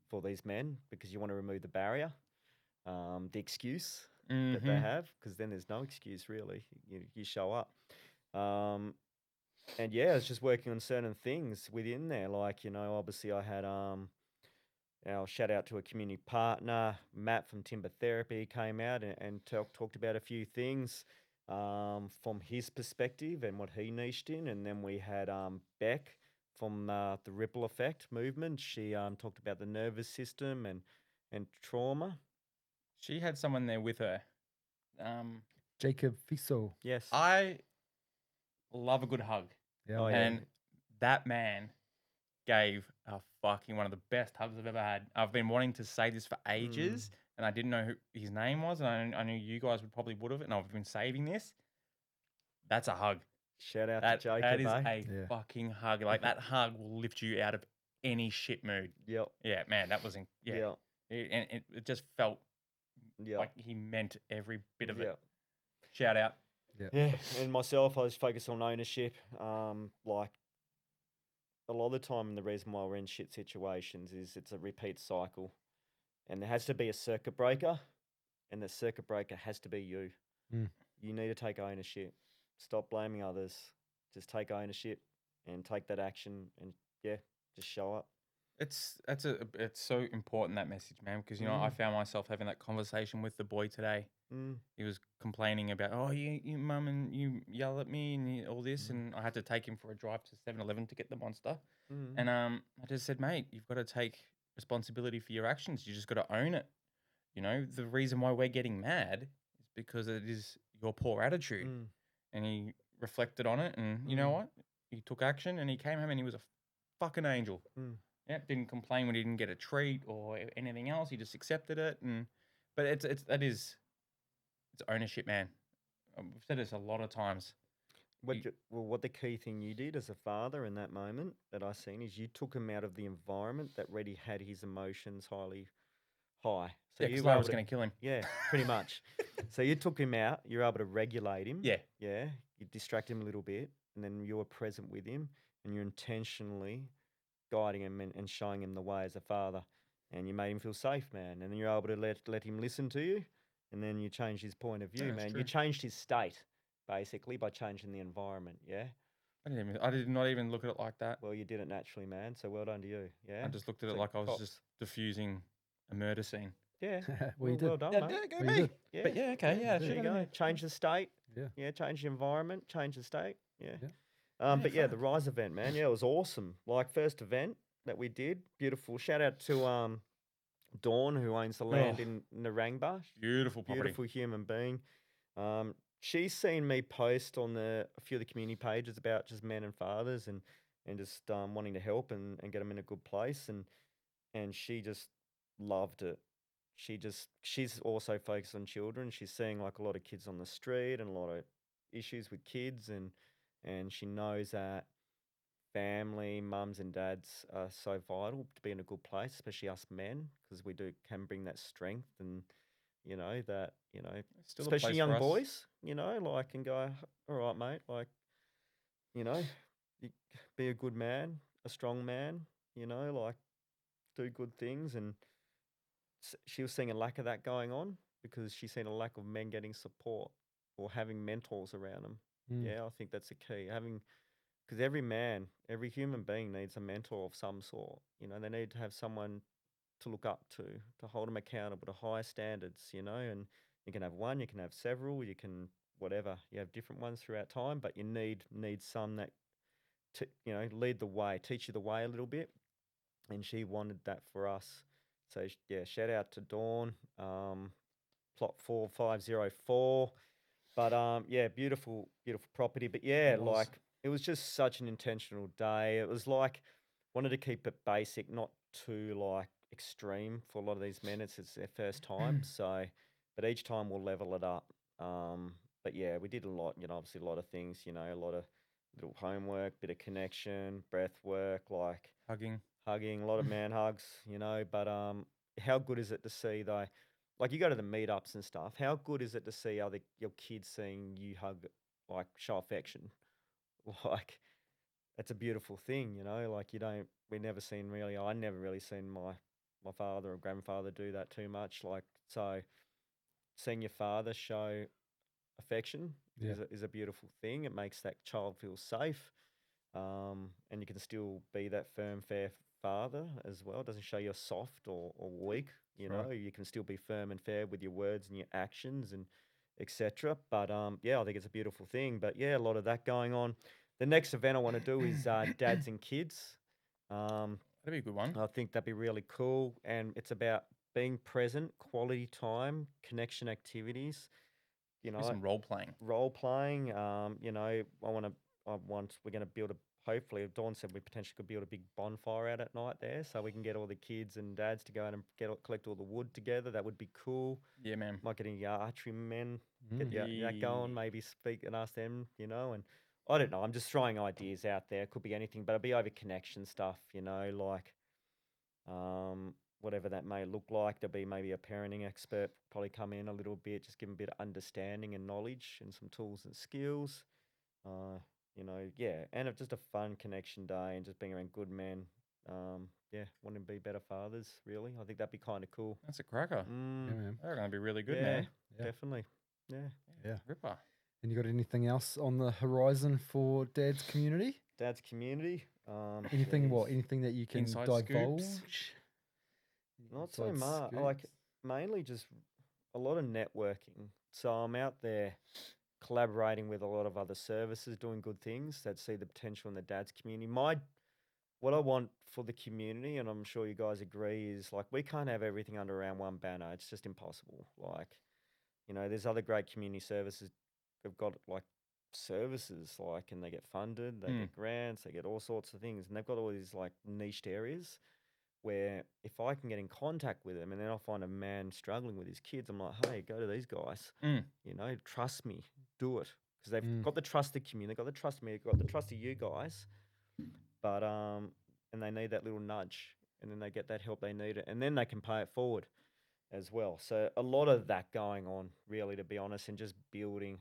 for these men because you want to remove the barrier, the excuse that they have, because then there's no excuse really. You show up. And yeah, I was just working on certain things within there. Like, obviously I had our shout out to a community partner, Matt from Timber Therapy came out and talked about a few things from his perspective and what he niched in. And then we had Beck from the Ripple Effect movement. She talked about the nervous system and trauma. She had someone there with her. Jacob Fiso. Yes. I love a good hug. Yeah. Oh, yeah. And that man gave a fucking one of the best hugs I've ever had. I've been wanting to say this for ages, and I didn't know who his name was, and I knew you guys would have it, and I've been saving this. That's a hug. Shout out That, to Jacob. that is eh? a fucking hug. Like, that hug will lift you out of any shit mood. Yep. Yeah, man, that was Yep. It just felt Yep. like he meant every bit of it. Yep. Shout out. Yeah, and myself, I was focused on ownership. Like a lot of the time, the reason why we're in shit situations is it's a repeat cycle, and there has to be a circuit breaker, and the circuit breaker has to be you. You need to take ownership. Stop blaming others. Just take ownership and take that action, and just show up. It's so important, that message, man, because I found myself having that conversation with the boy today. He was complaining about, oh, you mum, and you yell at me and all this, and I had to take him for a drive to 7-Eleven to get the Monster. And I just said, mate, you've got to take responsibility for your actions. You just got to own it. The reason why we're getting mad is because it is your poor attitude. And he reflected on it, and you know what? He took action, and he came home, and he was a fucking angel. Yeah, didn't complain when he didn't get a treat or anything else. He just accepted it, but it's ownership, man. We've said this a lot of times. What the key thing you did as a father in that moment that I seen is you took him out of the environment that already had his emotions highly high. So Yeah, you because were I able was going to kill him. Yeah, pretty much. So you took him out. You're able to regulate him. Yeah. Yeah. You distract him a little bit, and then you were present with him, and you're intentionally guiding him and showing him the way as a father, and you made him feel safe, man. And then you're able to let him listen to you, and then you changed his point of view, Yeah, that's man. true. You changed his state basically by changing the environment. Yeah. I did not even look at it like that. Well, you did it naturally, man. So well done to you. Yeah. I just looked at it So like I was props. just diffusing a murder scene. Yeah. Well, you did. Well done, Yeah, mate. go Well, you me. did. Yeah. But yeah, okay, yeah, There shit you on go. you. Change the state. Yeah. Yeah. Change the environment. Change the state. Yeah. Yeah. But yeah, the Rise event, man. Yeah, it was awesome. Like, first event that we did. Beautiful. Shout out to Dawn, who owns the land in Narangba. Beautiful property. Beautiful human being. She's seen me post on a few of the community pages about just men and fathers and just wanting to help and get them in a good place. And she just loved it. She's also focused on children. She's seeing like a lot of kids on the street and a lot of issues with kids, and she knows that family, mums and dads are so vital to be in a good place, especially us men, because we can bring that strength and It's still a especially place young for us. boys, like, and go, all right, mate, like, you be a good man, a strong man, like, do good things. And she was seeing a lack of that going on because she's seen a lack of men getting support or having mentors around them. Yeah, I think that's the key. Because every human being needs a mentor of some sort. They need to have someone to look up to hold them accountable to higher standards, and you can have one, you can have several, you can whatever. You have different ones throughout time, but you need some that lead the way, teach you the way a little bit, and she wanted that for us. So yeah, shout out to Dawn, plot 4504. But yeah, beautiful property. But yeah, It was. like it was just such an intentional day. It was like wanted to keep it basic, not too like extreme for a lot of these men. It's their first time, so but each time we'll level it up. But yeah, we did a lot. Obviously a lot of things. A lot of little homework, bit of connection, breath work, like Hugging. a lot of man hugs. But how good is it to see though? Like you go to the meetups and stuff. How good is it to see your kids seeing you hug, like show affection, like it's a beautiful thing, Like we never seen really. I never really seen my father or grandfather do that too much. Like so, seeing your father show affection Yeah. is a beautiful thing. It makes that child feel safe, and you can still be that firm, fair father as well. It doesn't show you're soft or weak. Right. You can still be firm and fair with your words and your actions and etc. But yeah, I think it's a beautiful thing. But yeah, a lot of that going on. The next event I want to do is dads and kids. That'd be a good one. I think that'd be really cool, and it's about being present, quality time, connection activities. Do some role playing. Role playing. We're going to build hopefully, Dawn said we potentially could build a big bonfire out at night there, so we can get all the kids and dads to go in and collect all the wood together. That would be cool. Yeah, man. Might get any archery men, get Yeah. that going, maybe speak and ask them, and I don't know. I'm just throwing ideas out there. Could be anything, but it'll be over connection stuff, like whatever that may look like. There'll be maybe a parenting expert probably come in a little bit, just give them a bit of understanding and knowledge and some tools and skills. Yeah, and it's just a fun connection day and just being around good men. Yeah, wanting to be better fathers, really. I think that'd be kind of cool. That's a cracker. Yeah, man. They're going to be really good, yeah, man. Yeah. definitely. Yeah. Yeah. Ripper. And you got anything else on the horizon for Dad's community? Dad's community. Anything? geez. Anything that you can Inside divulge? scoops? Not so Inside much. Like scoops? mainly just a lot of networking. So I'm out there collaborating with a lot of other services, doing good things that see the potential in the dad's community. What I want for the community, and I'm sure you guys agree, is like we can't have everything under around one banner. It's just impossible. Like, there's other great community services have got like services like, and they get funded, they get grants, they get all sorts of things, and they've got all these like niched areas where if I can get in contact with them and then I find a man struggling with his kids, I'm like, hey, go to these guys, trust me, do it. Because they've got the trust of the community, they've got the trust of me, they've got the trust of you guys, but, and they need that little nudge, and then they get that help they need it, and then they can pay it forward as well. So a lot of that going on, really, to be honest, and just building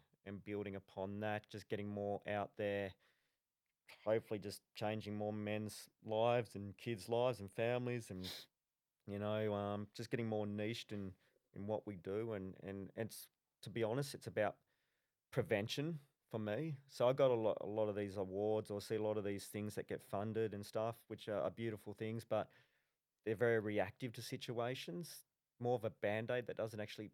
upon that, just getting more out there, hopefully just changing more men's lives and kids' lives and families, and just getting more niched in what we do, and it's, to be honest, it's about prevention for me. So I got a lot of these awards, or see a lot of these things that get funded and stuff, which are beautiful things, but they're very reactive to situations, more of a band-aid that doesn't actually,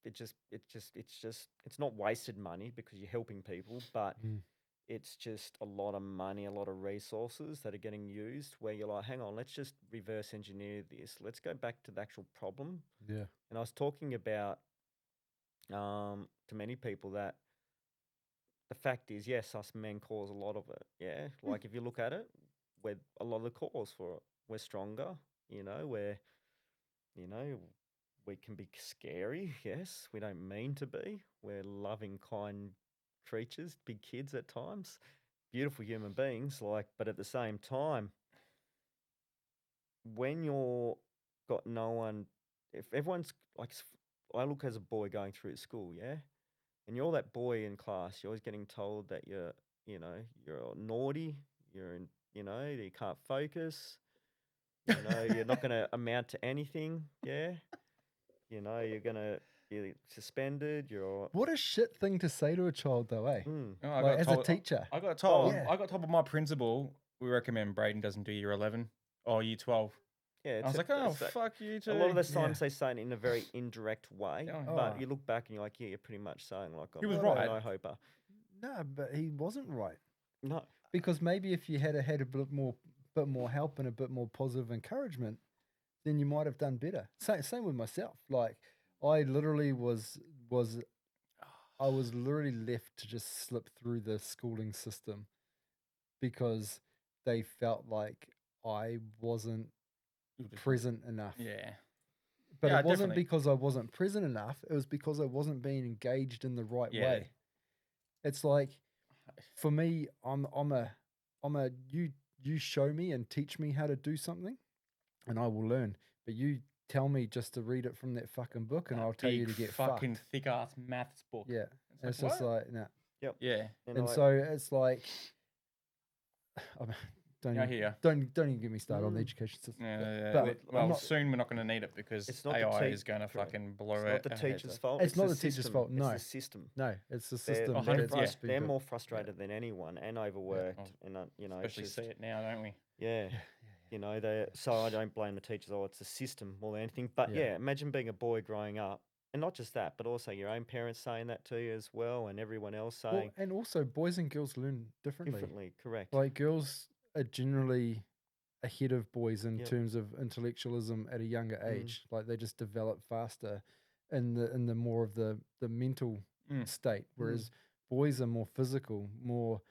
it's not wasted money because you're helping people, but it's just a lot of money, a lot of resources that are getting used, where you're like, hang on, let's just reverse engineer this. Let's go back to the actual problem. Yeah. And I was talking about to many people that the fact is, yes, us men cause a lot of it. Yeah. Like if you look at it, we're a lot of the cause for it. We're stronger, we can be scary. Yes. We don't mean to be. We're loving, kind creatures, big kids at times, beautiful human beings, but at the same time, when you're got no one, if everyone's like, I look as a boy going through school, yeah, and you're that boy in class, you're always getting told that you're naughty, you can't focus, you're not going to amount to anything, yeah, you're suspended, What a shit thing to say to a child, though, eh? I Like, got as told, a teacher. I got told. Yeah. I got told by my principal, we recommend Braden doesn't do year 11 or year 12. Yeah, I was like, oh, fuck you too. A lot of the times they say it in a very indirect way, Yeah. but you look back and you're like, yeah, you're pretty much saying like, He was I'm right. no hoper. No, but he wasn't right. No, Because maybe if you had a bit more help and a bit more positive encouragement, then you might have done better. Same with myself. Like I literally I was literally left to just slip through the schooling system because they felt like I wasn't present enough. Yeah. But Yeah, it wasn't definitely. because I wasn't present enough. It was because I wasn't being engaged in the right Yeah. way. It's like, for me, I'm a you show me and teach me how to do something, and I will learn. But you tell me just to read it from that fucking book, and That I'll tell you big to get fucking fucked. thick ass maths book. Yeah, It's it's like, just what? like, nah. Yep. Yeah. And so it's like, I mean, I hear ya. don't even get me started on the education system. Yeah, but Look, well, I'm not, soon we're not going to need it because It's not the AI tea- is going to correct. fucking blow It's it. not the teacher's fault. It's not the the teacher's system. fault, no. It's the system. no, it's the They're, system. Oh, that 100%, must be they're built. more frustrated than anyone and overworked, Oh, and you know, Especially it's see just, it now, don't we? yeah. You know, so I don't blame the teachers. Oh, it's the system more than anything. But Yeah. yeah, imagine being a boy growing up, and not just that, but also your own parents saying that to you as well, and everyone else Well, saying and also boys and girls learn differently. differently. Correct. Like girls are generally ahead of boys in Yep. terms of intellectualism at a younger age. Like they just develop faster in the more of the mental state, whereas boys are more physical, more,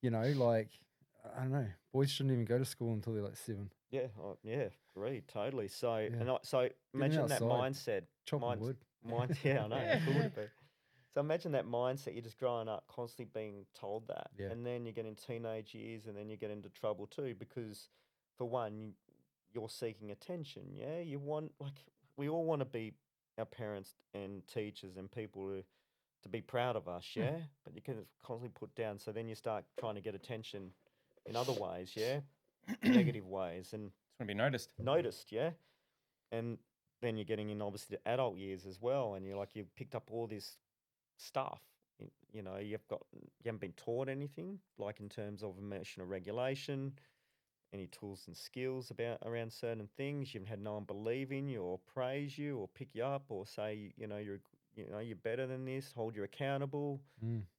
like, I don't know. Boys shouldn't even go to school until they're like 7. Yeah. Yeah. Agree. Totally. So Yeah. and so imagine that outside, mindset. chopping wood. Yeah, I know. Yeah. Cool, but- So imagine that mindset. You're just growing up, constantly being told that, Yeah. and then you get in teenage years, and then you get into trouble too, because for one, you're seeking attention. Yeah, you want we all want to be our parents and teachers and people to be proud of us. Yeah, but you can constantly put down. So then you start trying to get attention in other ways. Yeah, negative ways, and It's going to be noticed. yeah, and then you're getting in obviously the adult years as well, and you've picked up all this stuff. You know, you haven't been taught anything like in terms of emotional regulation, any tools and skills around certain things. You haven't had no one believe in you or praise you or pick you up or say you're better than this, hold you accountable.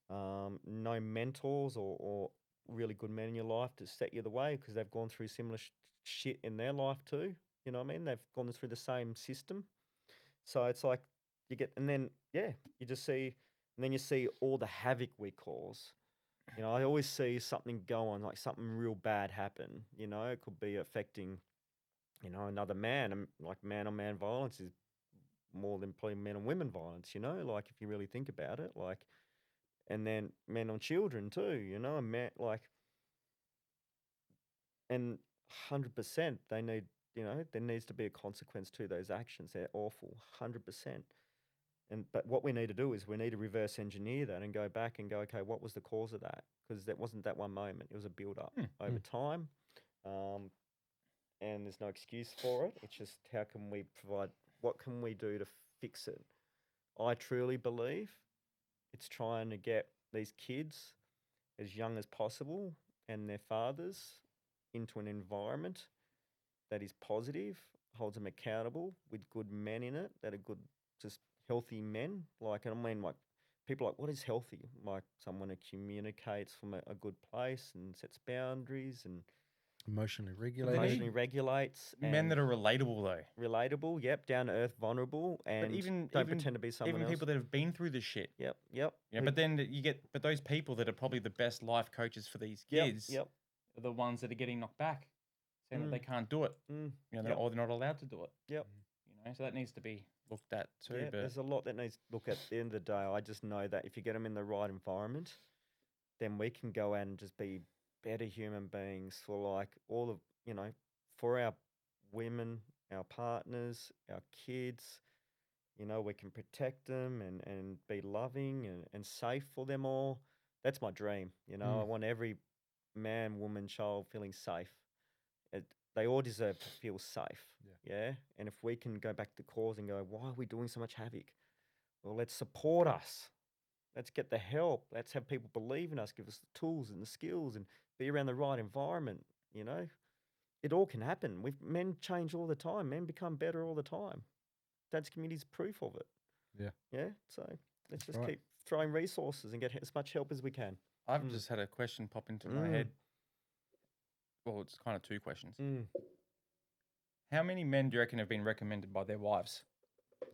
No mentors or really good men in your life to set you the way because they've gone through similar shit in their life too. You know what I mean? They've gone through the same system. So it's like you get, and then, you just see, and then you see all the havoc we cause. You know, I always see something go on, like something real bad happen. You know, it could be affecting, another man, and like man on man violence is more than probably men on women violence, like if you really think about it, like, and then men on children too, and man, like, and 100% they need, there needs to be a consequence to those actions. They're awful, 100%. But what we need to do is we need to reverse engineer that and go back and go, okay, what was the cause of that? Because that wasn't that one moment. It was a build up over time. And there's no excuse for it. It's just how can we provide, what can we do to fix it? I truly believe it's trying to get these kids as young as possible and their fathers into an environment that is positive, holds them accountable with good men in it that are good, just healthy men. Like, I mean, like, people are like, what is healthy? Like, someone who communicates from a good place and sets boundaries and Emotionally regulates. Men that are relatable, though. Relatable, yep, down to earth, vulnerable, and don't pretend to be someone else. Even people that have been through the shit. Yep. Yeah, but then but those people that are probably the best life coaches for these kids are the ones that are getting knocked back, saying that they can't do it. Or they're not allowed to do it. Yep. So that needs to be looked at too. Yeah, but there's a lot that needs to look at. At the end of the day, I just know that if you get them in the right environment, then we can go out and just be better human beings for like all of, for our women, our partners, our kids. We can protect them and be loving and safe for them all. That's my dream. I want every man, woman, child feeling safe. They all deserve to feel safe. Yeah. And if we can go back to cause and go, why are we doing so much havoc? Well, let's support us. Let's get the help. Let's have people believe in us, give us the tools and the skills and be around the right environment. It all can happen. Men change all the time. Men become better all the time. Dad's community's proof of it. Yeah. Yeah. So let's keep throwing resources and get as much help as we can. I've just had a question pop into my head. well, it's kind of two questions. Mm. How many men do you reckon have been recommended by their wives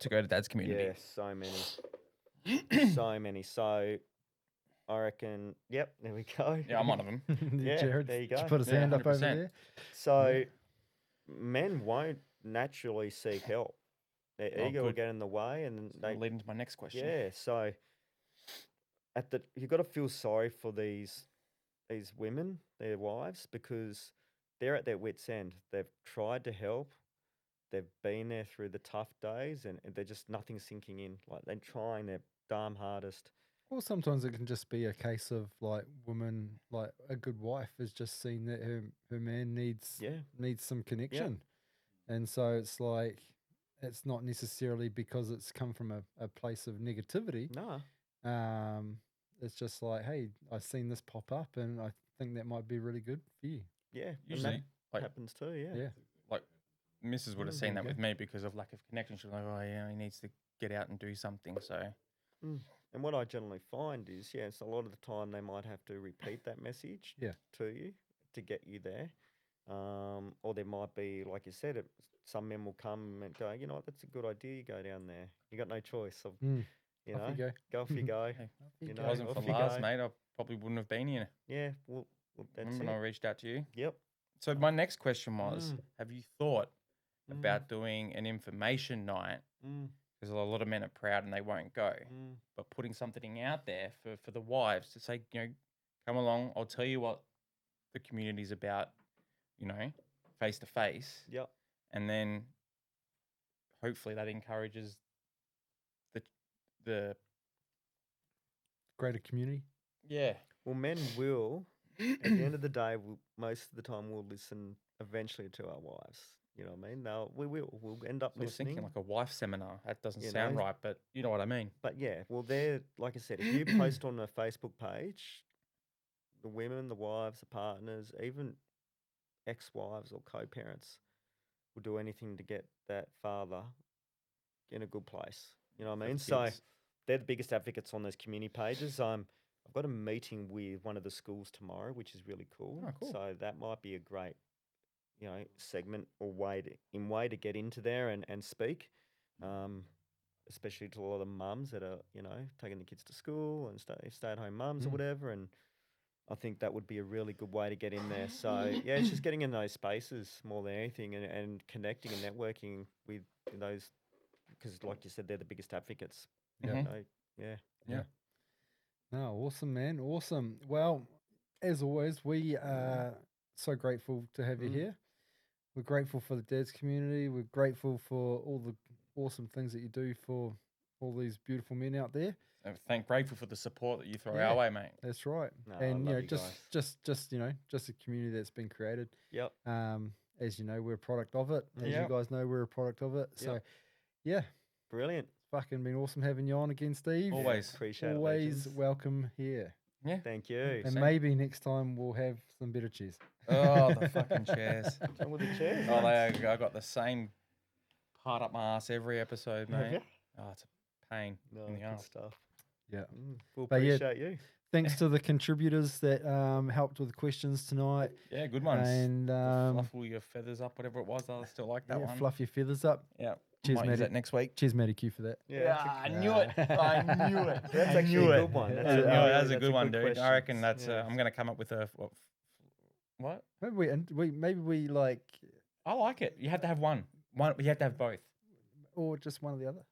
to go to dad's community? Yeah, so many. So many. So I reckon, yep, there we go. Yeah, I'm one of them. Yeah, Jared, there you did go. put his Yeah, hand up over 100%. there. So men won't naturally seek help. Their Oh, ego will good. get in the way, and That'll they lead into my next question. yeah. So you've got to feel sorry for these women, their wives, because they're at their wits' end. They've tried to help. They've been there through the tough days, and they're just nothing's sinking in. Like they're trying their damn hardest. Or sometimes it can just be a case of like women, like a good wife has just seen that her man needs Yeah. some connection, and so it's like it's not necessarily because it's come from a place of negativity. No. It's just like, hey, I've seen this pop up, and I think that might be really good for you. Yeah. Usually, and like, that happens too. Yeah. Yeah. like Mrs. would have Yeah, seen there that you with go. me because of lack of connection. She was like, oh, yeah, he needs to get out and do something. So, And what I generally find is, yes, a lot of the time they might have to repeat that message to you to get you there. Or there might be, like you said, some men will come and go, you know what, that's a good idea. You go down there. You got no choice. Of, you Off know, you go. go off you go. hey, you you if know, it wasn't for off you Lars, go. mate, I probably wouldn't have been here. Yeah, well that's Remember when I it. reached out to you? Yep. So, my next question was, have you thought Mm. about doing an information night? Mm. Because a lot of men are proud and they won't go. Mm. But putting something out there for the wives to say, you know, come along, I'll tell you what the community's about, you know, face to face. Yep. And then hopefully that encourages the Greater community. yeah. Well, men will, at the end of the day, most of the time will listen eventually to our wives. You know what I mean? We'll end up I was listening. thinking like a wife seminar. That doesn't You sound know, right, but you know what I mean. But yeah, well, they're like I said, if you post on a Facebook page, the women, the wives, the partners, even ex-wives or co-parents will do anything to get that father in a good place. You know what I mean? So kids. they're the biggest advocates on those community pages. I've got a meeting with one of the schools tomorrow, which is really cool. Oh, cool. So that might be a great, you know, segment or way to get into there and speak. Especially to a lot of the mums that are, you know, taking the kids to school and stay-at-home mums or whatever. And I think that would be a really good way to get in there. So, yeah, it's just getting in those spaces more than anything and connecting and networking with those, because like you said, they're the biggest advocates. Yeah. You know? Yeah. Yeah. No, awesome, man. Awesome. Well, as always, we are so grateful to have you here. We're grateful for the dads community. We're grateful for all the awesome things that you do for all these beautiful men out there. So grateful for the support that you throw Yeah. our way, mate. That's right. No, I And you love know, you just you know, just a community that's been created. Yep. As you know, we're a product of it. As Yep. you guys know, we're a product of it. So, Yep. yeah, Brilliant. fucking been awesome having you on again, Steve. Always. Appreciate it. Always legends. welcome here. Yeah. Thank you. And Same. maybe next time we'll have some better cheese. Oh, the fucking chairs. What's wrong with the chairs? Oh, mate? I got the same part up my ass every episode, Have mate. ya? Oh, it's a pain No, in the good arse. stuff. Yeah. We'll But yeah, appreciate you. Thanks to the contributors that helped with the questions tonight. Yeah, good ones. And Fluffle your feathers up, whatever it was. I still like that yeah, one. fluff your feathers up. Yeah. Cheers, Might use Matty. that next week. Cheers, Matty Q, for that. Yeah, I knew it. I knew it. That's I actually knew a it. good one. Yeah, That's I knew it. That was that's a good one, dude. I question. reckon that's. Yeah. I'm going to come up with a. What? Maybe we like, I like it. You have to have one. You have to have both. or just one or the other.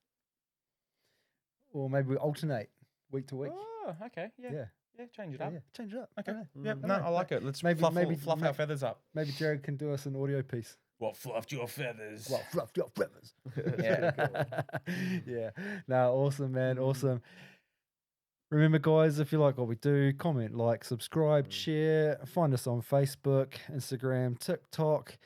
Or maybe we alternate week to week. Oh, okay. Yeah. Yeah. Yeah. Change it Yeah, up. yeah. Change it up. Okay. I don't know. Yep. I No, don't know. I like it. Let's Maybe- fluff maybe- our feathers up. Maybe Jared can do us an audio piece. What fluffed your feathers? Well, fluff your feathers. Yeah. Yeah. No, awesome, man. Awesome. Remember, guys, if you like what we do, comment, like, subscribe, share. Find us on Facebook, Instagram, TikTok.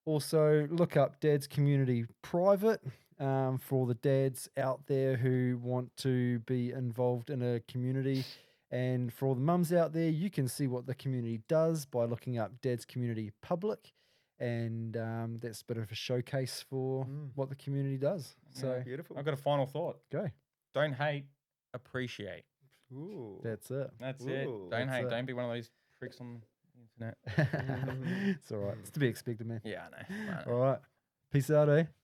Also, look up Dad's Community Private for all the dads out there who want to be involved in a community. And for all the mums out there, you can see what the community does by looking up Dad's Community Public. And that's a bit of a showcase for what the community does. So, Beautiful. I've got a final thought. go. Don't hate, appreciate. Ooh. That's it. That's it. Ooh. Don't That's hate. it. Don't be one of those pricks on the isn't it? It's all right. It's to be expected, man. Yeah, I know. All right. Peace out, eh?